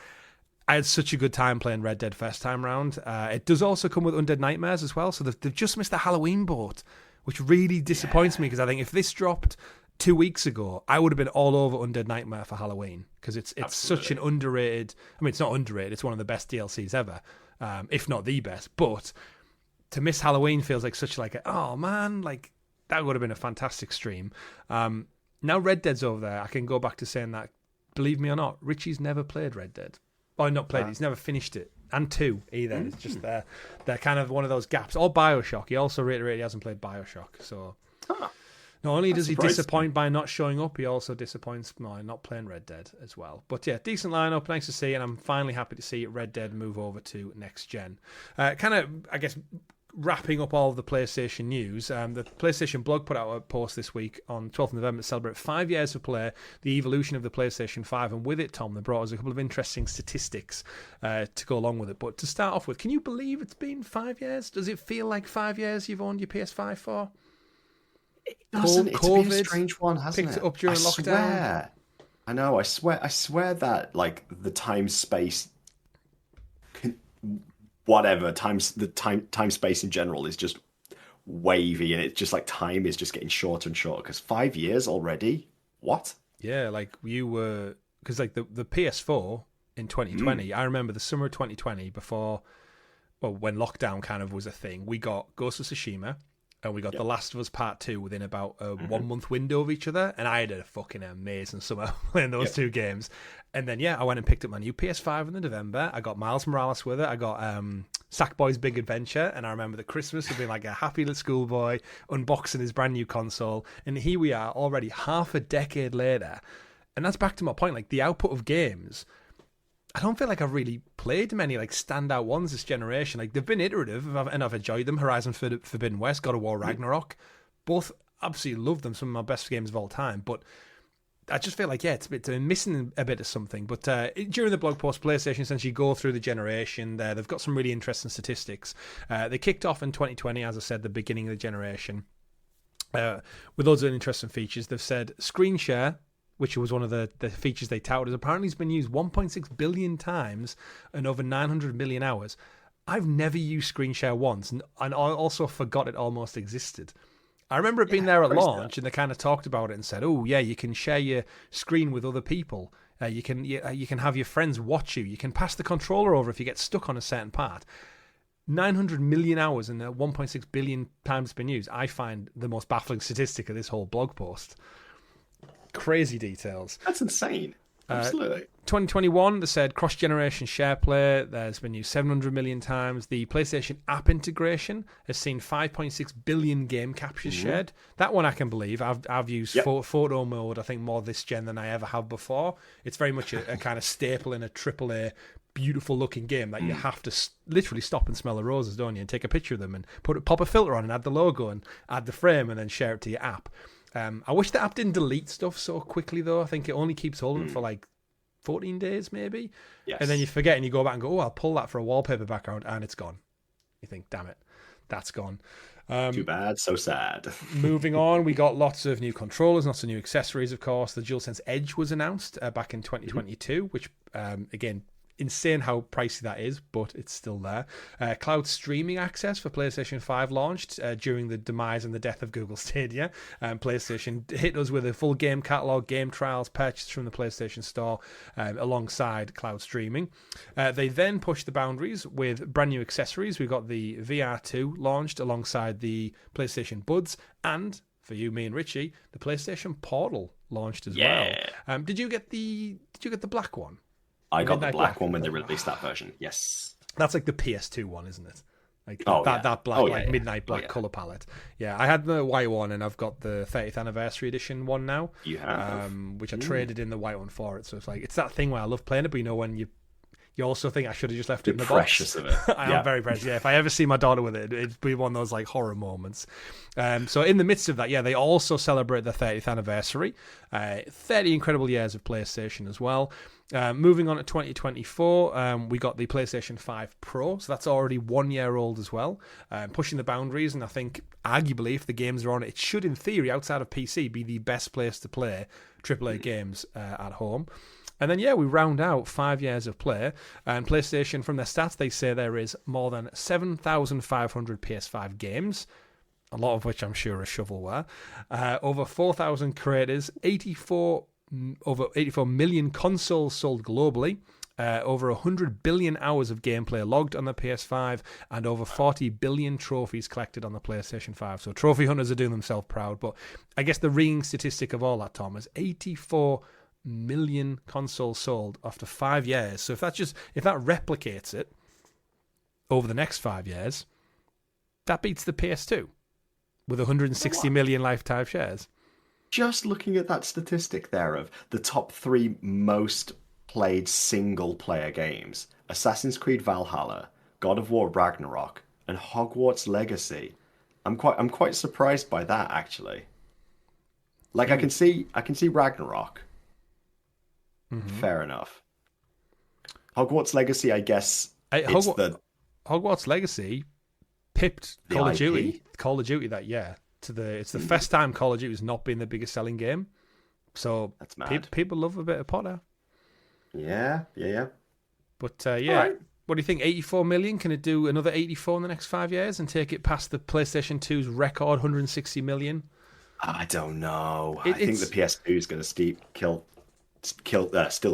I had such a good time playing Red Dead first time round. It does also come with Undead Nightmares as well, so they've just missed the Halloween boat, which really disappoints me, because I think if this dropped 2 weeks ago, I would have been all over Undead Nightmare for Halloween, because it's such an underrated... I mean, it's not underrated, it's one of the best DLCs ever, if not the best, but to miss Halloween feels like such oh man, that would have been a fantastic stream. Now Red Dead's over there, I can go back to saying that, believe me or not, Richie's never played Red Dead. Oh, not played. He's never finished it, and 2 either. It's just they're kind of one of those gaps. Or BioShock. He also reiterated he hasn't played BioShock. So not only does he disappoint by not showing up, he also disappoints by not playing Red Dead as well. But yeah, decent lineup, nice to see, and I'm finally happy to see Red Dead move over to next gen. Kind of, I guess, wrapping up all of the PlayStation news, the PlayStation blog put out a post this week on 12th November to celebrate 5 years of play, the evolution of the PlayStation 5, and with it, Tom, they brought us a couple of interesting statistics to go along with it. But to start off with, can you believe it's been 5 years? Does it feel like 5 years you've owned your PS5 for? It doesn't. It's been a strange one, hasn't picked it up during lockdown. Swear. I know. I swear that the time space, whatever the time space in general is just wavy, and it's just time is just getting shorter and shorter. Because 5 years already. What? Yeah, you were, because the PS4 in 2020. I remember the summer of 2020 before. Well, when lockdown kind of was a thing, we got Ghost of Tsushima. And we got The Last of Us Part 2 within about a 1 month window of each other. And I had a fucking amazing summer playing those two games. And then, I went and picked up my new PS5 in November. I got Miles Morales with it. I got Sackboy's Big Adventure. And I remember the Christmas of being like a happy little schoolboy unboxing his brand new console. And here we are already half a decade later. And that's back to my point. The output of games... I don't feel like I've really played many standout ones this generation. They've been iterative, and I've enjoyed them. Horizon Forbidden West, God of War Ragnarok, both absolutely love them. Some of my best games of all time. But I just feel like it's been missing a bit of something. But during the blog post, PlayStation essentially go through the generation. They've got some really interesting statistics. They kicked off in 2020, as I said, the beginning of the generation, with loads of interesting features. They've said screen share, which was one of the features they touted, apparently has been used 1.6 billion times and over 900 million hours. I've never used screen share once, and I also forgot it almost existed. I remember it being there at launch, and they kind of talked about it and said, oh, yeah, you can share your screen with other people. You can have your friends watch you. You can pass the controller over if you get stuck on a certain part. 900 million hours and 1.6 billion times been used. I find the most baffling statistic of this whole blog post. Crazy details. That's insane. Absolutely. 2021, they said cross-generation share play. There's been used 700 million times. The PlayStation app integration has seen 5.6 billion game captures shared. That one I can believe. I've used photo mode, I think, more this gen than I ever have before. It's very much a kind of staple in a AAA beautiful-looking game that you have to literally stop and smell the roses, don't you, and take a picture of them and pop a filter on and add the logo and add the frame and then share it to your app. I wish the app didn't delete stuff so quickly, though. I think it only keeps holding for 14 days, maybe. Yes. And then you forget and you go back and go, oh, I'll pull that for a wallpaper background, and it's gone. You think, damn it, that's gone. Too bad, so sad. Moving on, we got lots of new controllers, lots of new accessories, of course. The DualSense Edge was announced back in 2022, which, again, insane how pricey that is, but it's still there. Cloud streaming access for PlayStation 5 launched during the demise and the death of Google Stadia. PlayStation hit us with a full game catalog, game trials purchased from the PlayStation Store alongside cloud streaming. They then pushed the boundaries with brand new accessories. We've got the VR2 launched alongside the PlayStation Buds, and for you, me and Richie, the PlayStation Portal launched as well. Did you get the black one? I got the black one when they released that version. Yes, that's the PS2 one, isn't it? That black, midnight black color palette. Yeah, I had the white one, and I've got the 30th anniversary edition one now. You have, which I traded in the white one for it. So it's that thing where I love playing it, but when you You also think I should have just left it in the precious box. of it. I am very precious. Yeah, if I ever see my daughter with it, it'd be one of those like horror moments. So in the midst of that, they also celebrate their 30th anniversary. 30 incredible years of PlayStation as well. Moving on to 2024, we got the PlayStation 5 Pro, so that's already 1 year old as well, pushing the boundaries, and I think arguably if the games are on it should in theory outside of PC be the best place to play AAA games at home. And then, we round out 5 years of play. And PlayStation, from their stats, they say there is more than 7,500 PS5 games, a lot of which I'm sure are shovelware. Over 4,000 creators, over 84 million consoles sold globally, over 100 billion hours of gameplay logged on the PS5, and over 40 billion trophies collected on the PlayStation 5. So trophy hunters are doing themselves proud. But I guess the ringing statistic of all that, Tom, is 84 million consoles sold after 5 years. So if that replicates it over the next 5 years, that beats the PS2 with 160 million lifetime shares. Just looking at that statistic there of the top 3 most played single player games: Assassin's Creed Valhalla, God of War Ragnarok, and Hogwarts Legacy. I'm quite surprised by that, actually. Like, I can see Ragnarok. Mm-hmm. Fair enough. Hogwarts Legacy, I guess. Hogwarts Legacy pipped Call of Duty that year. It's the first time Call of Duty has not been the biggest selling game. So that's mad. People love a bit of Potter. Yeah. But right. What do you think? 84 million? Can it do another 84 in the next 5 years and take it past the PlayStation 2's record 160 million? I don't know. I think the PS2 is going to still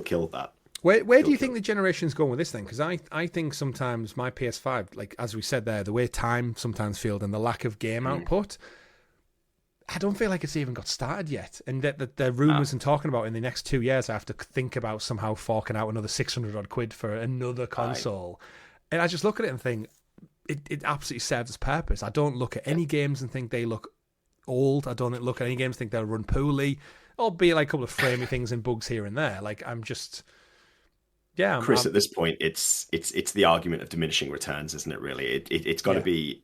kill that. Where do you think the generation's going with this thing? Because I think sometimes my PS5, like as we said there, the way time sometimes feels and the lack of game output, I don't feel like it's even got started yet. And that the rumours and talking about in the next 2 years, I have to think about somehow forking out another 600 odd quid for another console. And I just look at it and think, it absolutely serves its purpose. I don't look at any games and think they look old. I don't look at any games and think they'll run poorly, albeit like a couple of framey things and bugs here and there. Like, I'm just... Yeah, Chris. At this point, it's the argument of diminishing returns, isn't it? Really, it's got to be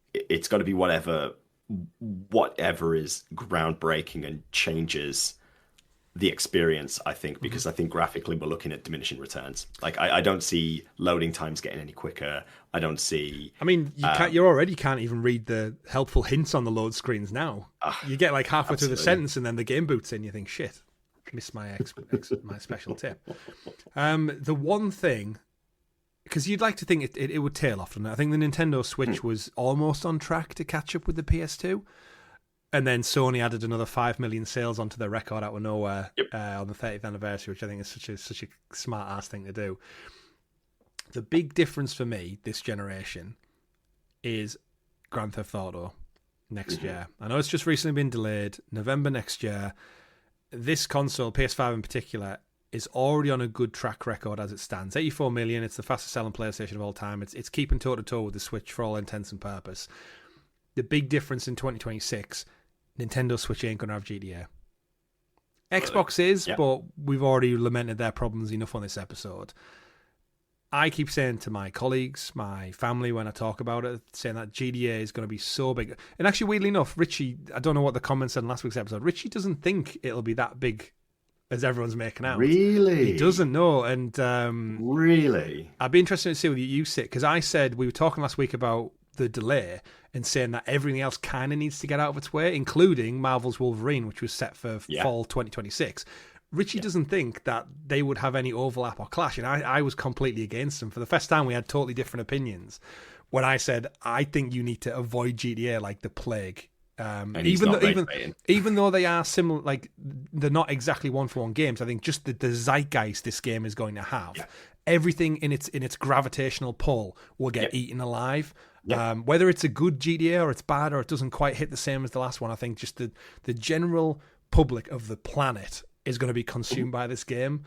whatever is groundbreaking and changes the experience. I think because I think graphically we're looking at diminishing returns. Like I don't see loading times getting any quicker. I don't see. I mean, you already can't even read the helpful hints on the load screens now. You get like halfway through the sentence and then the game boots in. You think, shit. Missed my my special tip. The one thing, because you'd like to think it would tail off from that. I think the Nintendo Switch was almost on track to catch up with the PS2, and then Sony added another 5 million sales onto their record out of nowhere on the 30th anniversary, which I think is such a smart ass thing to do. The big difference for me this generation is Grand Theft Auto next year. I know it's just recently been delayed, November next year. This console, PS5 in particular, is already on a good track record as it stands. 84 million, it's the fastest selling PlayStation of all time. It's keeping toe-to-toe with the Switch for all intents and purpose. The big difference in 2026, Nintendo Switch ain't going to have GTA. Xbox is, but we've already lamented their problems enough on this episode. I keep saying to my colleagues, my family, when I talk about it, saying that GDA is going to be so big. And actually, weirdly enough, Richie, I don't know what the comments said in last week's episode, Richie doesn't think it'll be that big as everyone's making out. Really? He doesn't know. And really? I'd be interested to see where you sit, because I said, we were talking last week about the delay and saying that everything else kind of needs to get out of its way, including Marvel's Wolverine, which was set for fall 2026. Richie doesn't think that they would have any overlap or clash, and I was completely against them. For the first time, we had totally different opinions. When I said, I think you need to avoid GTA like the plague. Even though they are similar, like they're not exactly one-for-one games, I think just the zeitgeist this game is going to have, everything in its gravitational pull will get eaten alive. Whether it's a good GTA or it's bad or it doesn't quite hit the same as the last one, I think just the general public of the planet is going to be consumed by this game.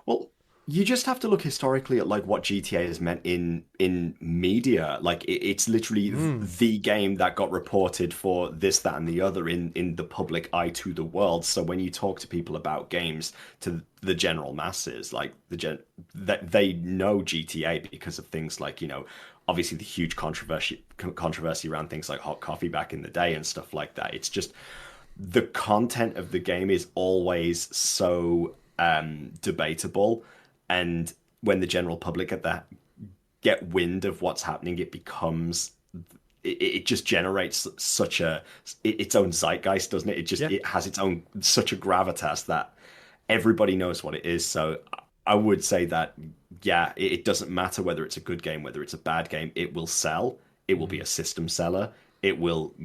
Well, You just have to look historically at like what GTA has meant in media. Like it's literally the game that got reported for this, that, and the other in the public eye to the world. So when you talk to people about games, to the general masses, like that they know GTA because of things like, obviously the huge controversy around things like hot coffee back in the day and stuff like that. It's just the content of the game is always so debatable. And when the general public get wind of what's happening, it becomes, it just generates such its own zeitgeist, doesn't it? It has its own such a gravitas that everybody knows what it is. So I would say that, yeah, it doesn't matter whether it's a good game, whether it's a bad game, it will sell. It will be a system seller. It will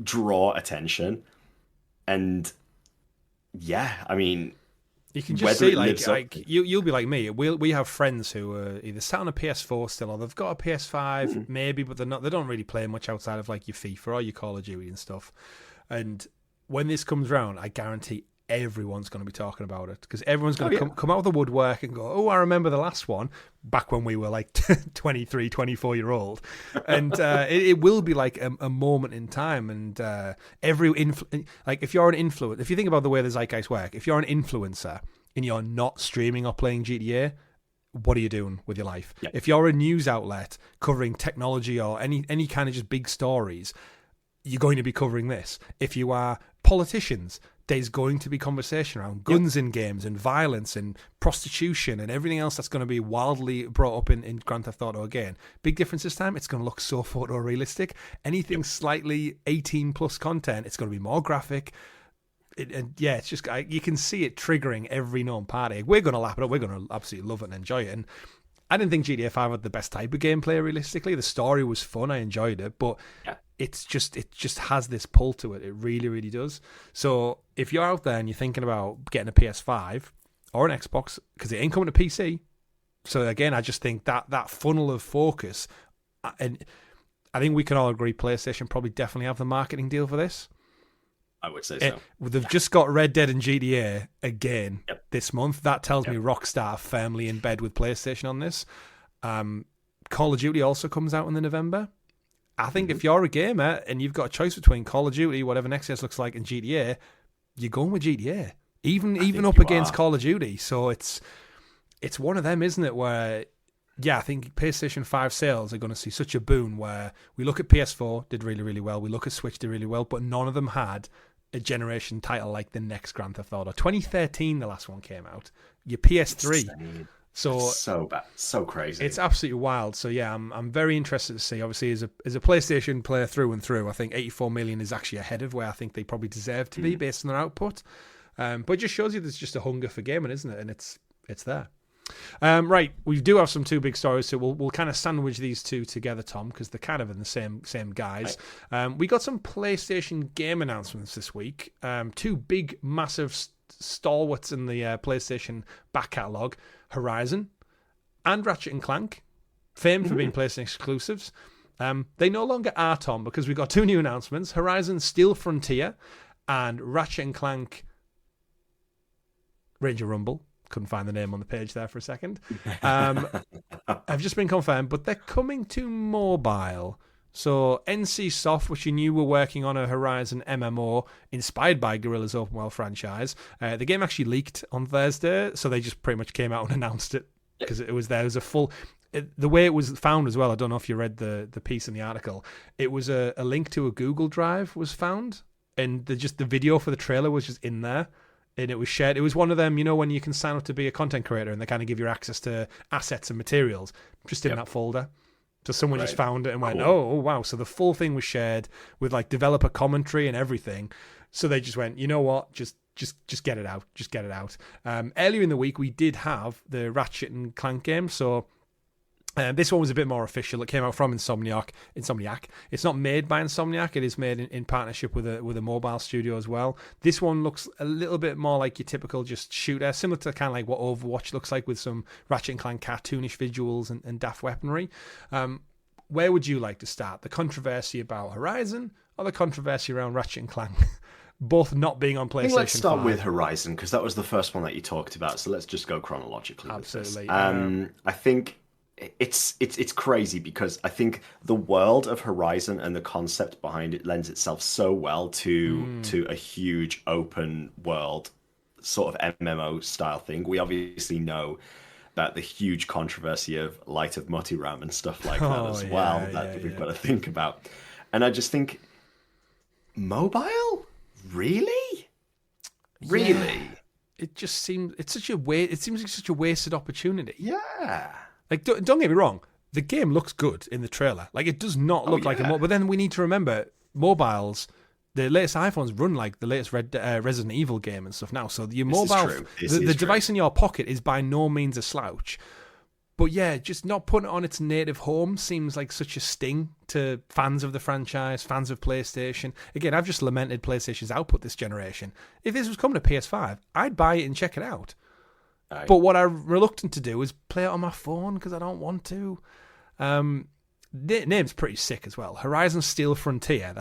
draw attention. And yeah, I mean, you can just see, like you'll be like me. We have friends who are either sat on a PS4 still, or they've got a PS5 maybe, but they don't really play much outside of like your FIFA or your Call of Duty and stuff. And when this comes around, I guarantee everyone's going to be talking about it, because everyone's going to come out of the woodwork and go, oh, I remember the last one back when we were like 23, 24-year-old. And it will be like a moment in time. And if you're an influencer, if you think about the way the zeitgeist work, if you're an influencer and you're not streaming or playing GTA, what are you doing with your life? Yep. If you're a news outlet covering technology or any kind of just big stories, you're going to be covering this. If you are politicians, there's going to be conversation around guns in games and violence and prostitution and everything else that's going to be wildly brought up in Grand Theft Auto again. Big difference this time, it's going to look so photorealistic. Anything slightly 18 plus content, it's going to be more graphic. It's just, you can see it triggering every known party. We're going to lap it up. We're going to absolutely love it and enjoy it. And I didn't think GTA 5 had the best type of gameplay, realistically. The story was fun. I enjoyed it. But it just has this pull to it. It really, really does. So if you're out there and you're thinking about getting a PS5 or an Xbox, because it ain't coming to PC. So again, I just think that funnel of focus, and I think we can all agree PlayStation probably definitely have the marketing deal for this. I would say so. They've just got Red Dead and GTA again this month. That tells me Rockstar are firmly in bed with PlayStation on this. Call of Duty also comes out in the November. I think if you're a gamer and you've got a choice between Call of Duty, whatever next year's looks like, and GTA, you're going with GTA. Even up against Call of Duty. So it's one of them, isn't it, where I think PlayStation 5 sales are going to see such a boom where we look at PS4, did really, really well. We look at Switch, did really well, but none of them had a generation title like the next Grand Theft Auto. 2013, the last one came out. Your PS3. So bad, so crazy. It's absolutely wild. So yeah, I'm very interested to see. Obviously, as a PlayStation player through and through, I think 84 million is actually ahead of where I think they probably deserve to be based on their output. But it just shows you there's just a hunger for gaming, isn't it? And it's there. Right, we do have some two big stories, so we'll kind of sandwich these two together, Tom, because they're kind of in the same guys. Right. We got some PlayStation game announcements this week. Two big, massive stalwarts in the PlayStation back catalogue, Horizon and Ratchet and Clank, famed for being PlayStation exclusives. They no longer are, Tom, because we got two new announcements: Horizon Steel Frontier and Ratchet and Clank Ranger Rumble. Couldn't find the name on the page there for a second. Have just been confirmed, but they're coming to mobile. So NC Soft, which you knew were working on a Horizon MMO inspired by Guerrilla's open world franchise, the game actually leaked on Thursday, so they just pretty much came out and announced it because it was there. It was a full... the way it was found as well, I don't know if you read the piece in the article, it was a link to a Google Drive was found, and the video for the trailer was just in there. And it was shared. It was one of them, when you can sign up to be a content creator and they kind of give you access to assets and materials, just in that folder. So someone just found it and went, oh, wow. So the full thing was shared with like developer commentary and everything. So they just went, you know what? Just get it out. Just get it out. Earlier in the week, we did have the Ratchet and Clank game. So this one was a bit more official. It came out from Insomniac. It's not made by Insomniac. It is made in partnership with a mobile studio as well. This one looks a little bit more like your typical just shooter, similar to kind of like what Overwatch looks like, with some Ratchet and Clank cartoonish visuals and daft weaponry. Where would you like to start? The controversy about Horizon or the controversy around Ratchet and Clank both not being on PlayStation 5. Let's start with Horizon, because that was the first one that you talked about. So let's just go chronologically. Absolutely. I think it's crazy because I think the world of Horizon and the concept behind it lends itself so well to a huge open world sort of MMO style thing. We obviously know about the huge controversy of Light of Mutiram and stuff like that as well that we've got to think about. And I just think, mobile? Really? It just seems it's such a it seems like such a wasted opportunity. Yeah. Like, don't get me wrong, the game looks good in the trailer. Like, it does not look like a mobile. But then we need to remember, mobiles, the latest iPhones run like the latest Resident Evil game and stuff now. So your mobile, the device in your pocket is by no means a slouch. But yeah, just not putting it on its native home seems like such a sting to fans of the franchise, fans of PlayStation. Again, I've just lamented PlayStation's output this generation. If this was coming to PS5, I'd buy it and check it out. But what I'm reluctant to do is play it on my phone because I don't want to. Name's pretty sick as well. Horizon Steel Frontier.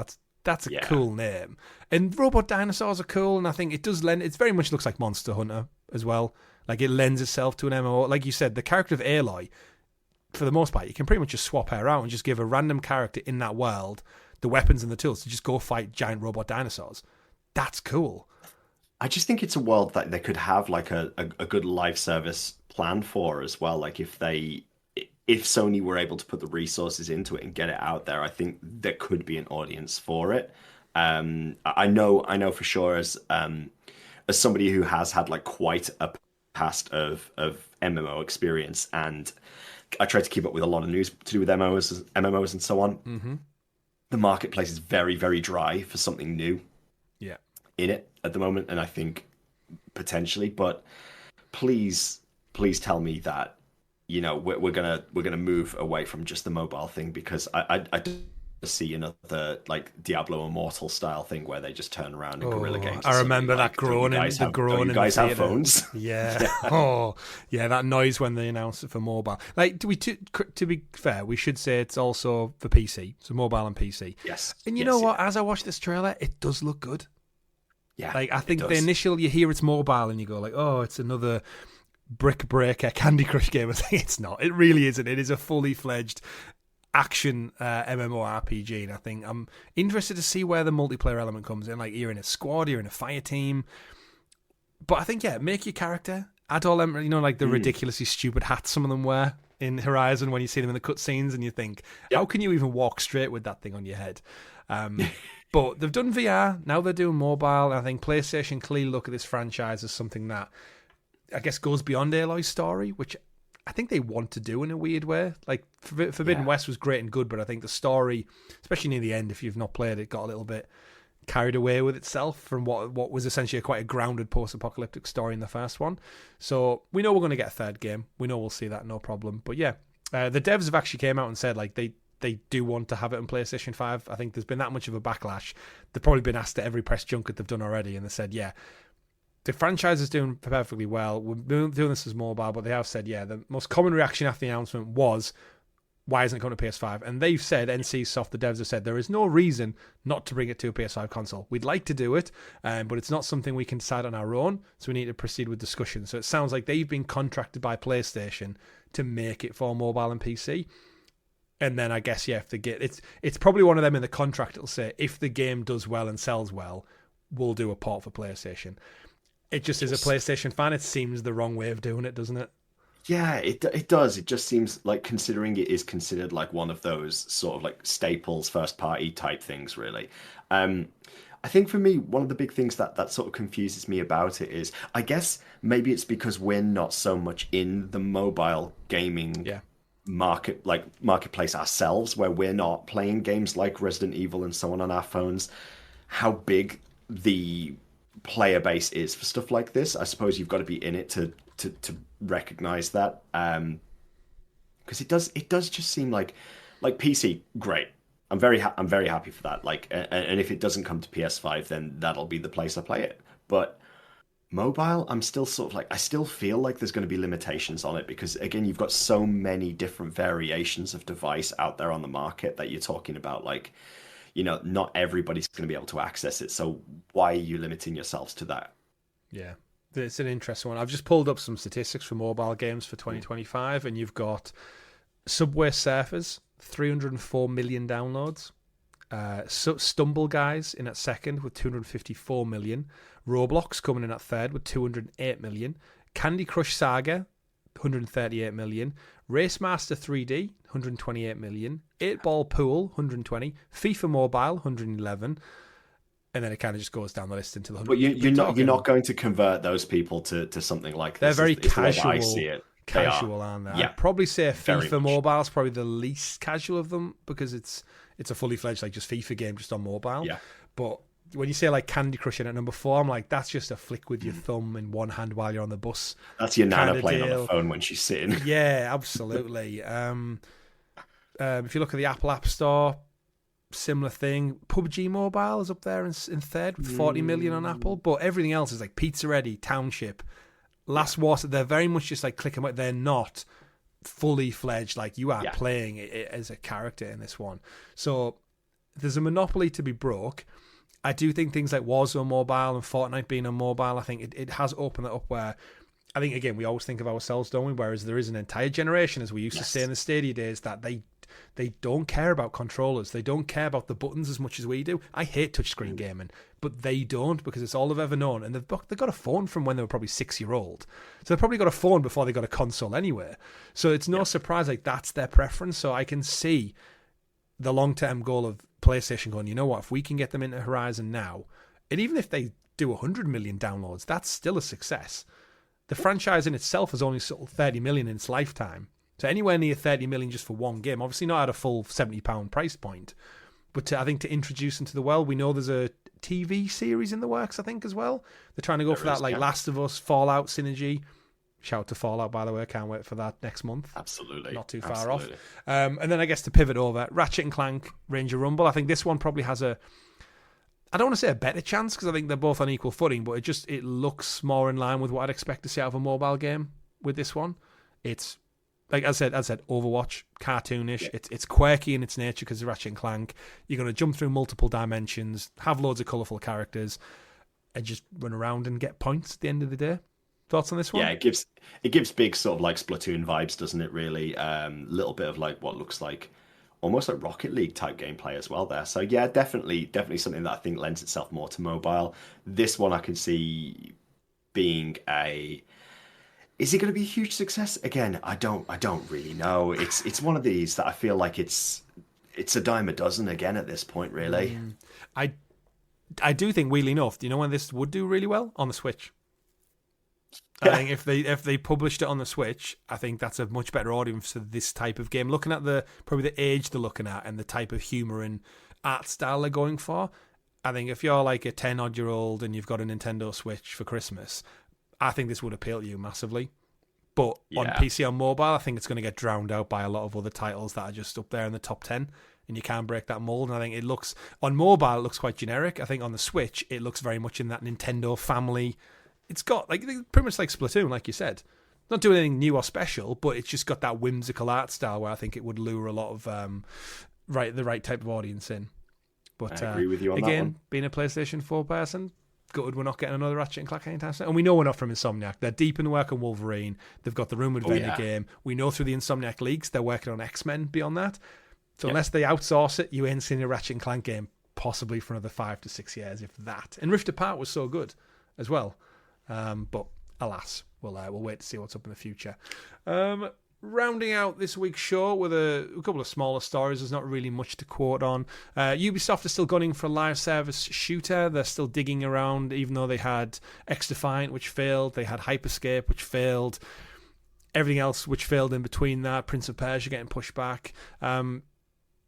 That's a cool name. And robot dinosaurs are cool, and I think it does lend. It very much looks like Monster Hunter as well. Like, it lends itself to an MMO. Like you said, the character of Aloy, for the most part, you can pretty much just swap her out and just give a random character in that world the weapons and the tools to just go fight giant robot dinosaurs. That's cool. I just think it's a world that they could have like a good live service plan for as well. Like, if Sony were able to put the resources into it and get it out there, I think there could be an audience for it. I know for sure as somebody who has had like quite a past of MMO experience, and I try to keep up with a lot of news to do with MMOs and so on. Mm-hmm. The marketplace is very, very dry for something new. Yeah. In it at the moment, and I think potentially, but please tell me that, you know, we're gonna move away from just the mobile thing, because I do see another like Diablo Immortal style thing where they just turn around and guerrilla games. I remember that groan. You guys have phones? Yeah. Oh, yeah. That noise when they announced it for mobile. Like, to be fair, we should say it's also for PC, so mobile and PC. Yes. And you know what? As I watch this trailer, it does look good. Yeah, like, I think the initial, you hear it's mobile and you go like, oh, it's another brick breaker Candy Crush game. I think it's not. It really isn't. It is a fully fledged action MMORPG, and I think I'm interested to see where the multiplayer element comes in. Like, you're in a squad, you're in a fire team, but I think make your character, add all them, you know, like the ridiculously stupid hats some of them wear in Horizon when you see them in the cutscenes, and you think, how can you even walk straight with that thing on your head? But they've done VR, now they're doing mobile, and I think PlayStation clearly look at this franchise as something that, I guess, goes beyond Aloy's story, which I think they want to do in a weird way. Like, Forbidden West was great and good, but I think the story, especially near the end, if you've not played it, got a little bit carried away with itself from what was essentially quite a grounded post-apocalyptic story in the first one. So we know we're going to get a third game. We know we'll see that, no problem. But yeah, the devs have actually came out and said like they do want to have it on PlayStation 5. I think there's been that much of a backlash. They've probably been asked at every press junket they've done already, and they said, yeah, the franchise is doing perfectly well. We're doing this as mobile, but they have said, yeah, the most common reaction after the announcement was, why isn't it coming to PS5? And they've said, NCSoft, the devs have said, there is no reason not to bring it to a PS5 console. We'd like to do it, but it's not something we can decide on our own, so we need to proceed with discussion. So it sounds like they've been contracted by PlayStation to make it for mobile and PC. And then I guess, yeah, if they get it's probably one of them in the contract that'll say, if the game does well and sells well, we'll do a port for PlayStation. It just, as a PlayStation fan, it seems the wrong way of doing it, doesn't it? Yeah, it does. It just seems like, considering it is considered like one of those sort of like staples first party type things, really. I think for me, one of the big things that sort of confuses me about it is, I guess maybe it's because we're not so much in the mobile gaming marketplace ourselves, where we're not playing games like Resident Evil and so on our phones. How big the player base is for stuff like this, I suppose you've got to be in it to recognize that, because it does just seem like PC, great. I'm very happy for that. Like, and if it doesn't come to PS5, then that'll be the place I play it. But mobile, I'm still sort of like, I still feel like there's going to be limitations on it, because again, you've got so many different variations of device out there on the market that you're talking about. Like, not everybody's going to be able to access it. So why are you limiting yourselves to that? Yeah, it's an interesting one. I've just pulled up some statistics for mobile games for 2025, and you've got Subway Surfers, 304 million downloads. Stumble Guys in at second with 254 million. Roblox coming in at third with 208 million. Candy Crush Saga, 138 million. Racemaster 3D, 128 million. 8-Ball Pool, 120. FIFA Mobile, 111. And then it kind of just goes down the list into the 100. But you're not going to convert those people to something like this. They're very casual. I see it. Casual, aren't they? Yeah. I'd probably say FIFA Mobile is probably the least casual of them because it's a fully fledged like just FIFA game just on mobile. Yeah. But when you say like Candy Crush in at number 4, I'm like, that's just a flick with your thumb in one hand while you're on the bus. That's your nana playing on the phone when she's sitting. Yeah, absolutely. If you look at the Apple App Store, similar thing. PUBG Mobile is up there in third with 40 million on Apple, but everything else is like Pizza Ready, Township, Last Water. They're very much just like click them out. They're not fully fledged like you are playing it as a character in this one. So there's a monopoly to be broke. I do think things like Warzone Mobile and Fortnite being on mobile, I think it has opened it up where I think, again, we always think of ourselves, don't we? Whereas there is an entire generation, as we used to say in the Stadia days, that they don't care about controllers. They don't care about the buttons as much as we do. I hate touchscreen gaming, but they don't because it's all they've ever known. And they've got a phone from when they were probably 6-year-old. So they probably got a phone before they got a console anyway. So it's no surprise like that's their preference. So I can see the long-term goal of PlayStation going, you know what, if we can get them into Horizon now, and even if they do 100 million downloads, that's still a success. The franchise in itself has only sold 30 million in its lifetime. So anywhere near 30 million just for one game, obviously not at a full £70 price point, but I think to introduce into the world, we know there's a TV series in the works, I think, as well. They're trying to go for that like Last of Us, Fallout synergy. Shout out to Fallout, by the way. I can't wait for that next month. Absolutely. Not too far off. And then I guess to pivot over, Ratchet and Clank, Ranger Rumble. I think this one probably has I don't want to say a better chance because I think they're both on equal footing, but it looks more in line with what I'd expect to see out of a mobile game with this one. It's, like I said, Overwatch, cartoonish. Yeah. It's quirky in its nature because of Ratchet and Clank. You're going to jump through multiple dimensions, have loads of colourful characters, and just run around and get points at the end of the day. Thoughts on this one? Yeah, it gives big sort of like Splatoon vibes, doesn't it? Really, little bit of like what looks like almost like Rocket League type gameplay as well there. So yeah, definitely something that I think lends itself more to mobile. This one I can see being is it going to be a huge success? Again, I don't really know. It's one of these that I feel like it's a dime a dozen again at this point, really. I do think, weirdly enough, do you know when this would do really well? On the Switch. I think if they published it on the Switch, I think that's a much better audience for this type of game. Looking at probably the age they're looking at and the type of humour and art style they're going for, I think if you're like a 10-odd-year-old and you've got a Nintendo Switch for Christmas, I think this would appeal to you massively. But on PC or mobile, I think it's going to get drowned out by a lot of other titles that are just up there in the top 10, and you can't break that mold. And I think it looks, on mobile, it looks quite generic. I think on the Switch, it looks very much in that Nintendo family. It's got like pretty much like Splatoon, like you said. Not doing anything new or special, but it's just got that whimsical art style where I think it would lure a lot of the right type of audience in. But I agree with you on again, that one. Being a PlayStation 4 person, good, we're not getting another Ratchet and Clank anytime soon. And we know we're not from Insomniac. They're deep in the work on Wolverine. They've got the rumored Venom game. We know through the Insomniac leaks they're working on X-Men beyond that. So unless they outsource it, you ain't seen a Ratchet and Clank game possibly for another 5 to 6 years, if that. And Rift Apart was so good as well. But alas, we'll wait to see what's up in the future. Rounding out this week's show with a couple of smaller stories, there's not really much to quote on. Ubisoft is still gunning for a live service shooter. They're still digging around, even though they had X-Defiant, which failed. They had Hyperscape, which failed. Everything else which failed in between that. Prince of Persia getting pushed back.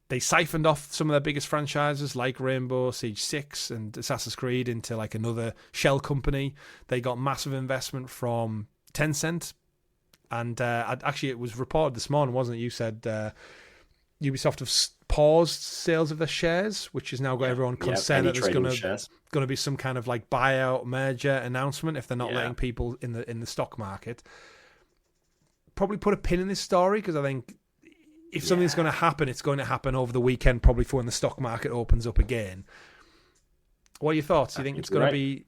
They siphoned off some of their biggest franchises like Rainbow Siege 6 and Assassin's Creed into like another shell company. They got massive investment from Tencent. And actually, it was reported this morning, wasn't it? You said Ubisoft have paused sales of their shares, which has now got everyone concerned that there's going to be some kind of like buyout merger announcement if they're not letting people in the stock market. Probably put a pin in this story because I think if something's going to happen, it's going to happen over the weekend, probably for when the stock market opens up again. What are your thoughts? Do you think it's going to be?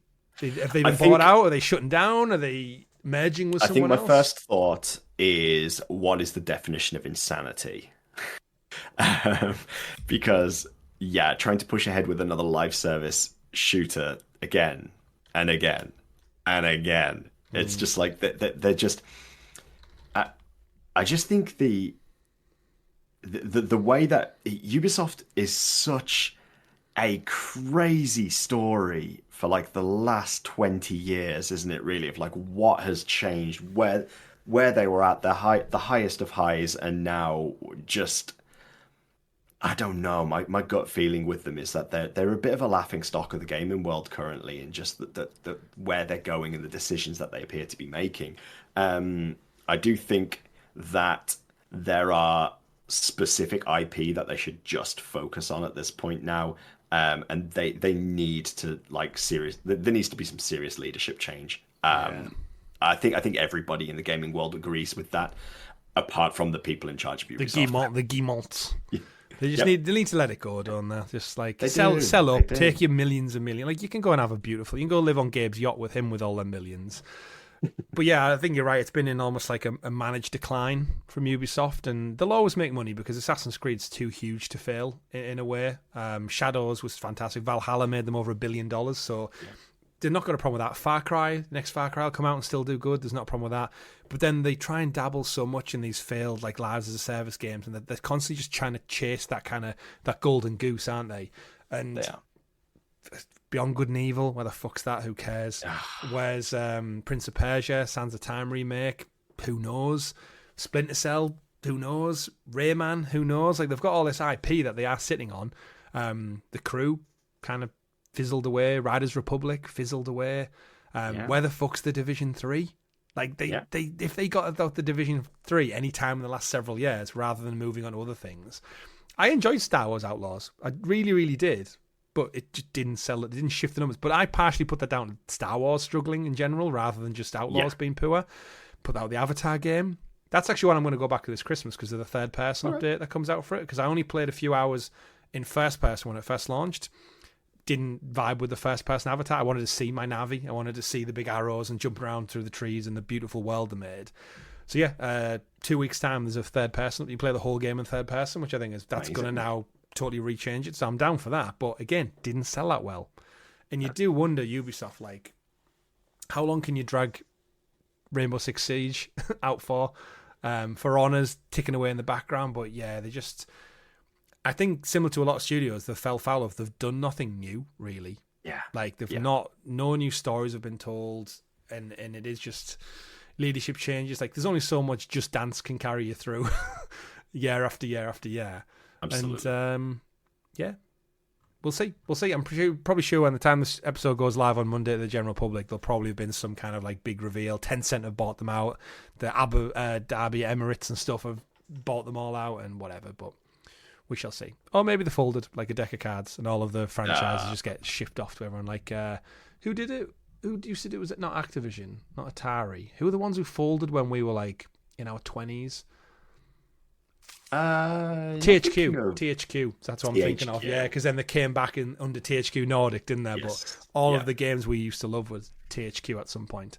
Have they been bought out? Are they shutting down? Are they merging with someone else? I think my first thought is, what is the definition of insanity? Because trying to push ahead with another live service shooter again and again and again. It's just like they're just. I just think the way that Ubisoft is such a crazy story for like the last 20 years, isn't it? Really, of like what has changed, where they were at the highest of highs, and now just. I don't know. My gut feeling with them is that they're a bit of a laughing stock of the gaming world currently, and just the where they're going and the decisions that they appear to be making. I do think that there are specific IP that they should just focus on at this point now, and they need to there needs to be some serious leadership change. I think everybody in the gaming world agrees with that, apart from the people in charge of Ubisoft. The Guillemots. They just need to let it go, don't they? Just like sell up, take your millions and millions. Like, you can go and have a beautiful. You can go live on Gabe's yacht with him with all their millions. But yeah, I think you're right. It's been in almost like a managed decline from Ubisoft, and they'll always make money because Assassin's Creed's too huge to fail in a way. Shadows was fantastic. Valhalla made them over $1 billion, so they're not got a problem with that. Next Far Cry will come out and still do good. There's not a problem with that. But then they try and dabble so much in these failed like lives as a service games, and they're constantly just trying to chase that golden goose, aren't they? And they are. Beyond Good and Evil, where the fuck's that? Who cares? Where's Prince of Persia, Sands of Time remake? Who knows? Splinter Cell? Who knows? Rayman? Who knows? Like, they've got all this IP that they are sitting on. The Crew kind of fizzled away. Riders Republic fizzled away. Where the fuck's the Division 3? Like, if they got out the Division 3 any time in the last several years, rather than moving on to other things. I enjoyed Star Wars Outlaws. I really, really did. But it just didn't sell. It didn't shift the numbers. But I partially put that down to Star Wars struggling in general, rather than just Outlaws being poor. Put out the Avatar game. That's actually what I'm going to go back to this Christmas, because of the third-person update that comes out for it. Because I only played a few hours in first-person when it first launched. Didn't vibe with the first-person Avatar. I wanted to see my Navi. I wanted to see the big arrows and jump around through the trees and the beautiful world they made. So 2 weeks' time, there's a third-person. You play the whole game in third-person, which I think that's going to now totally rechange it, so I'm down for that. But again, didn't sell that well. And you do wonder, Ubisoft, like, how long can you drag Rainbow Six Siege out for Honor's ticking away in the background? But yeah, they just, I think similar to a lot of studios, they fell foul of, they've done nothing new, really. Yeah. Like, they've no new stories have been told, and it is just leadership changes. Like, there's only so much Just Dance can carry you through year after year after year. Absolutely. And we'll see. I'm probably sure when the time this episode goes live on Monday to the general public, there'll probably have been some kind of like big reveal. Tencent have bought them out. The Abu Dhabi Emirates and stuff have bought them all out and whatever. But we shall see. Or maybe they folded like a deck of cards, and all of the franchises just get shipped off to everyone. Like who did it? Who used to do it? Was it not Activision? Not Atari? Who were the ones who folded when we were like in our 20s? THQ. That's what I'm thinking of. Yeah, because then they came back in under THQ Nordic, didn't they? Yes. But all of the games we used to love was THQ at some point.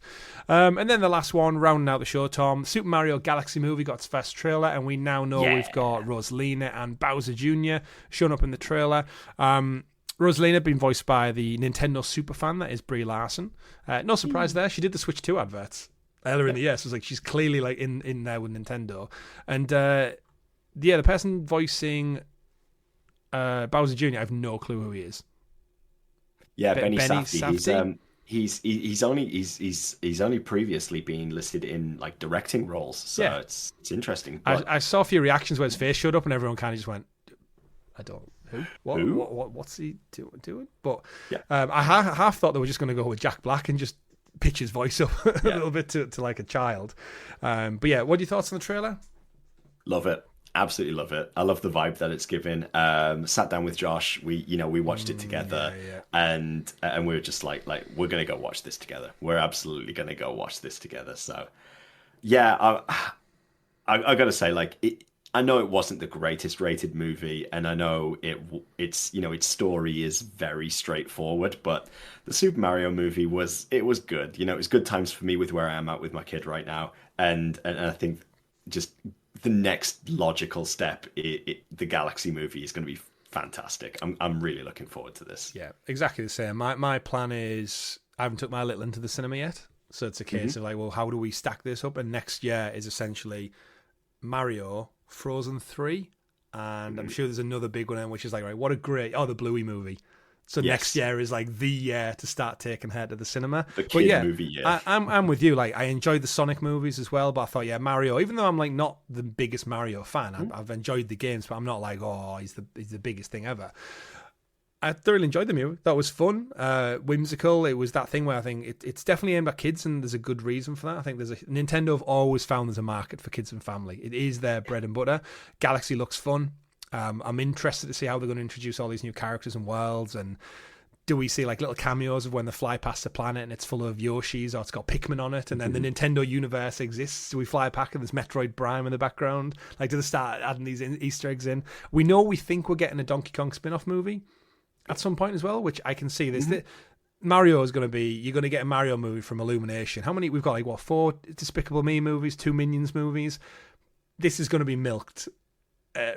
And then the last one, rounding out the show, Tom, Super Mario Galaxy movie got its first trailer, and we now know we've got Rosalina and Bowser Jr. showing up in the trailer. Rosalina being voiced by the Nintendo superfan that is Brie Larson. No surprise there. She did the Switch 2 adverts earlier in the year, so it's like she's clearly like in there with Nintendo. And the person voicing Bowser Jr., I have no clue who he is. Yeah, Benny Safdie. He's only previously been listed in like directing roles, so it's interesting. But I saw a few reactions where his face showed up, and everyone kind of just went, "I don't what's he doing?" But I half thought they were just going to go with Jack Black and just pitch his voice up a little bit to like a child. But yeah, what are your thoughts on the trailer? Love it. Absolutely love it. I love the vibe that it's given. Sat down with Josh. We watched it together, and we were just like we're gonna go watch this together. We're absolutely gonna go watch this together. So, yeah, I gotta say, like, I know it wasn't the greatest rated movie, and I know its its story is very straightforward, but the Super Mario movie was good. It was good times for me with where I am at with my kid right now, and I think just the next logical step, the Galaxy movie is going to be fantastic. I'm really looking forward to this. Yeah, exactly the same. My plan is I haven't took my little into the cinema yet, so it's a case of like, well, how do we stack this up? And next year is essentially Mario, Frozen 3, and I'm sure there's another big one, which is like, right, what a great, the Bluey movie. So next year is like the year to start taking her to the cinema. The kid movie, yeah. I'm with you. Like, I enjoyed the Sonic movies as well, but I thought, Mario, even though I'm like not the biggest Mario fan, I've enjoyed the games, but I'm not like, he's the biggest thing ever. I thoroughly enjoyed the movie. That was fun, whimsical. It was that thing where I think it's definitely aimed at kids, and there's a good reason for that. I think Nintendo have always found there's a market for kids and family. It is their bread and butter. Galaxy looks fun. I'm interested to see how they're going to introduce all these new characters and worlds, and do we see like little cameos of when they fly past the planet and it's full of Yoshis, or it's got Pikmin on it, and then the Nintendo universe exists? Do we fly back and there's Metroid Prime in the background? Like, do they start adding these Easter eggs in? We think we're getting a Donkey Kong spin-off movie at some point as well, which I can see this. Mario is going to be, you're going to get a Mario movie from Illumination. How many? We've got like, 4 Despicable Me movies, 2 Minions movies. This is going to be milked.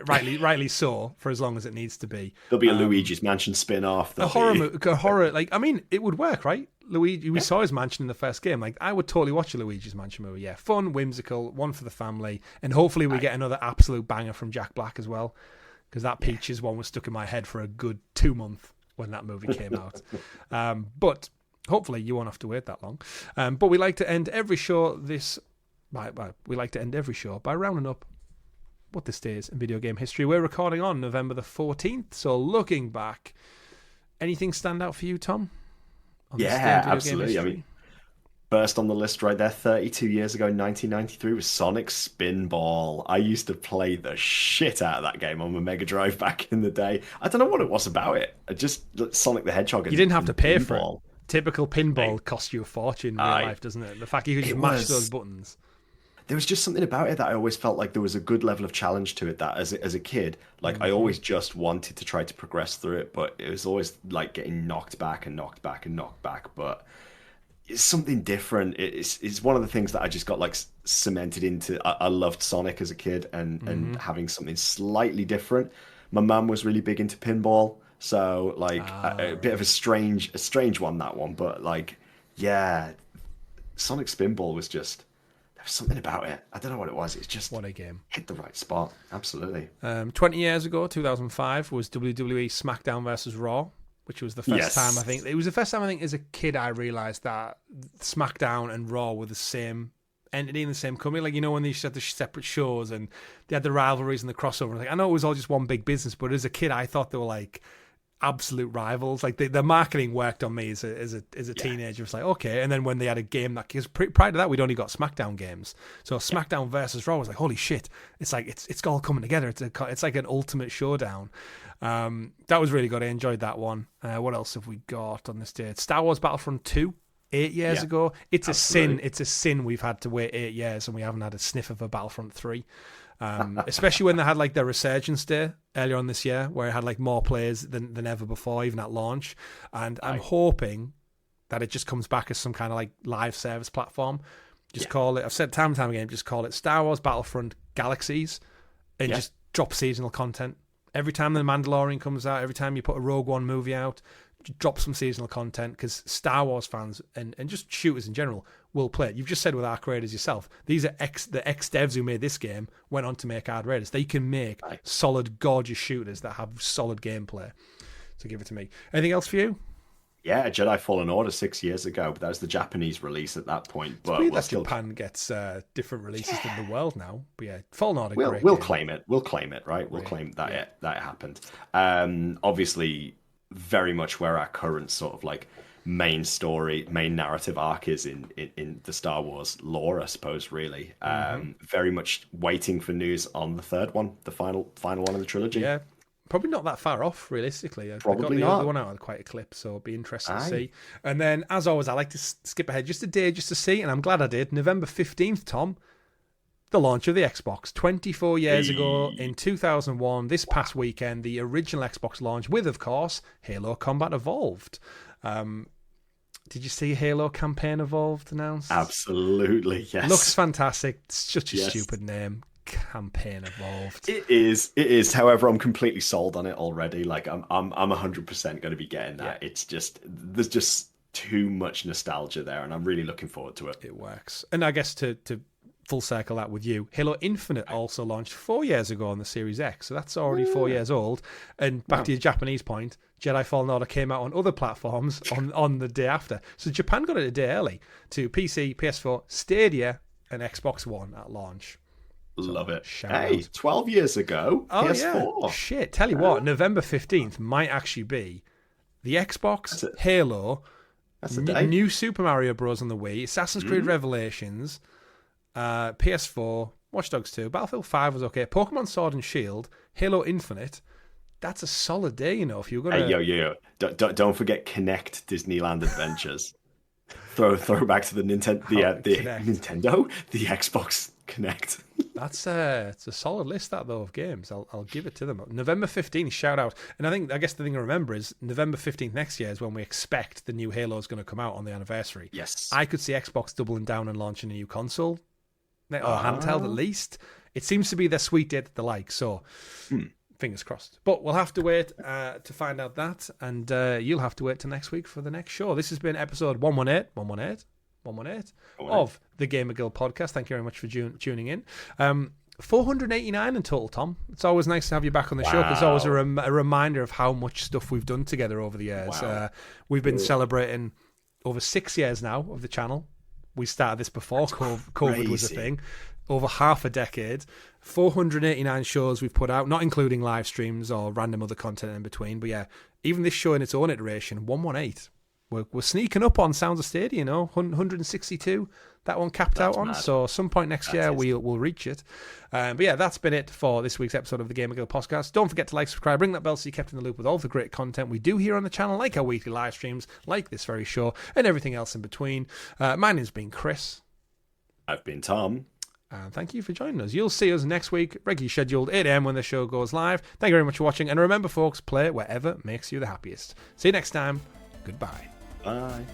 Rightly so, for as long as it needs to be. There'll be a Luigi's Mansion spin-off. A horror, like, I mean, it would work, right? Luigi, we saw his mansion in the first game. Like, I would totally watch a Luigi's Mansion movie. Yeah, fun, whimsical, one for the family, and hopefully we get another absolute banger from Jack Black as well, because that Peaches one was stuck in my head for a good 2 months when that movie came out. But hopefully you won't have to wait that long. But we like to end every show by rounding up what this day is in video game history. We're recording on November the 14th, so looking back, anything stand out for you, Tom? Yeah, absolutely. I mean, first on the list right there, 32 years ago in 1993 was Sonic Spinball. I used to play the shit out of that game on my Mega Drive back in the day. I don't know what it was about it. Just Sonic the Hedgehog. You didn't have to pay for it. Typical pinball costs you a fortune in real life, doesn't it? The fact you could just mash those buttons. There was just something about it that I always felt like there was a good level of challenge to it, that as a kid, like I always just wanted to try to progress through it, but it was always like getting knocked back and knocked back and knocked back. But it's something different. It's one of the things that I just got like cemented into. I loved Sonic as a kid, and having something slightly different. My mum was really big into pinball, so like a bit of a strange one, that one. But like, yeah, Sonic Spinball was just... There's something about it. I don't know what it was. It's just... What a game. Hit the right spot. Absolutely. 20 years ago, 2005, was WWE SmackDown versus Raw, which was the first time, I think... It was the first time, I think, as a kid, I realised that SmackDown and Raw were the same entity in the same company. Like, when they had the separate shows and they had the rivalries and the crossover. Like, I know it was all just one big business, but as a kid, I thought they were, like... absolute rivals. Like the marketing worked on me as a teenager. It was like, okay. And then when they had a game that, because prior to that we'd only got SmackDown games, so SmackDown versus Raw was like, holy shit, it's like it's all coming together. It's like an ultimate showdown. That was really good. I enjoyed that one. What else have we got on this day? Star Wars Battlefront 2 8 years ago. It's a sin we've had to wait 8 years and we haven't had a sniff of a Battlefront 3. Especially when they had like their Resurgence Day earlier on this year, where it had like more players than ever before, even at launch. And I'm hoping that it just comes back as some kind of like live service platform. Call it, I've said time and time again, just call it Star Wars Battlefront Galaxies, and just drop seasonal content. Every time the Mandalorian comes out, every time you put a Rogue One movie out, drop some seasonal content, because Star Wars fans and just shooters in general will play it. You've just said with Arc Raiders yourself, these are the ex-devs who made this game went on to make Arc Raiders. They can make solid, gorgeous shooters that have solid gameplay. So give it to me. Anything else for you? Yeah, Jedi Fallen Order 6 years ago, but that was the Japanese release at that point. But weird that Japan gets different releases than the world now. But yeah, Fallen Order. We'll claim it. We'll claim it, right? We'll claim that it happened. Obviously, very much where our current sort of like main narrative arc is in the Star Wars lore, I suppose. Really, very much waiting for news on the third one, the final one in the trilogy. Yeah. Probably not that far off, realistically. Probably got the not. other one out of quite a clip, so it'll be interesting to see. And then, as always, I like to skip ahead just a day just to see, and I'm glad I did. November 15th, Tom, the launch of the Xbox 24 years ago in 2001. This past weekend, the original Xbox launch with, of course, Halo Combat Evolved. Did you see Halo Campaign Evolved announced? Absolutely, yes. Looks fantastic. It's such a stupid name. Campaign Evolved. It is. However, I'm completely sold on it already. Like I'm 100% going to be getting that. Yeah. It's just there's just too much nostalgia there, and I'm really looking forward to it. It works. And I guess to full circle that with you, Halo Infinite also launched 4 years ago on the Series X, so that's already 4 years old. And back to your Japanese point, Jedi Fallen Order came out on other platforms on the day after. So Japan got it a day early to PC, PS4, Stadia, and Xbox One at launch. Love it. Hey, 12 years ago, PS4. Yeah. Shit, tell you what, November 15th might actually be the Xbox, Halo, new Super Mario Bros. On the Wii, Assassin's Creed Revelations, PS4, Watch Dogs 2, Battlefield 5 was okay, Pokemon Sword and Shield, Halo Infinite. That's a solid day, you know, if you're going to... Yo. Don't forget Kinect Disneyland Adventures. Throw back to the Nintendo, the Xbox Kinect. It's a solid list, that, though, of games. I'll give it to them. November 15th, shout out. And I guess the thing to remember is November 15th next year is when we expect the new Halo is going to come out on the anniversary. Yes. I could see Xbox doubling down and launching a new console, or handheld at least. It seems to be their sweet date that they like, so fingers crossed. But we'll have to wait to find out that, and you'll have to wait till next week for the next show. This has been episode 118 of the GamerGuild Podcast. Thank you very much for tuning in. 489 in total, Tom. It's always nice to have you back on the show, because it's always a reminder of how much stuff we've done together over the years. We've been celebrating over 6 years now of the channel. We started this before COVID was a thing. Over half a decade, 489 shows we've put out, not including live streams or random other content in between. But yeah, even this show in its own iteration, 118. We're sneaking up on Sounds of Stadia, you know, 162. That one capped out on. Mad. So some point next year we'll reach it. But yeah, that's been it for this week's episode of the GamerGuild Podcast. Don't forget to like, subscribe, ring that bell so you're kept in the loop with all the great content we do here on the channel, like our weekly live streams, like this very show, and everything else in between. My name's been Chris. I've been Tom. And thank you for joining us. You'll see us next week, regularly scheduled 8 a.m. when the show goes live. Thank you very much for watching. And remember, folks, play wherever makes you the happiest. See you next time. Goodbye. Bye.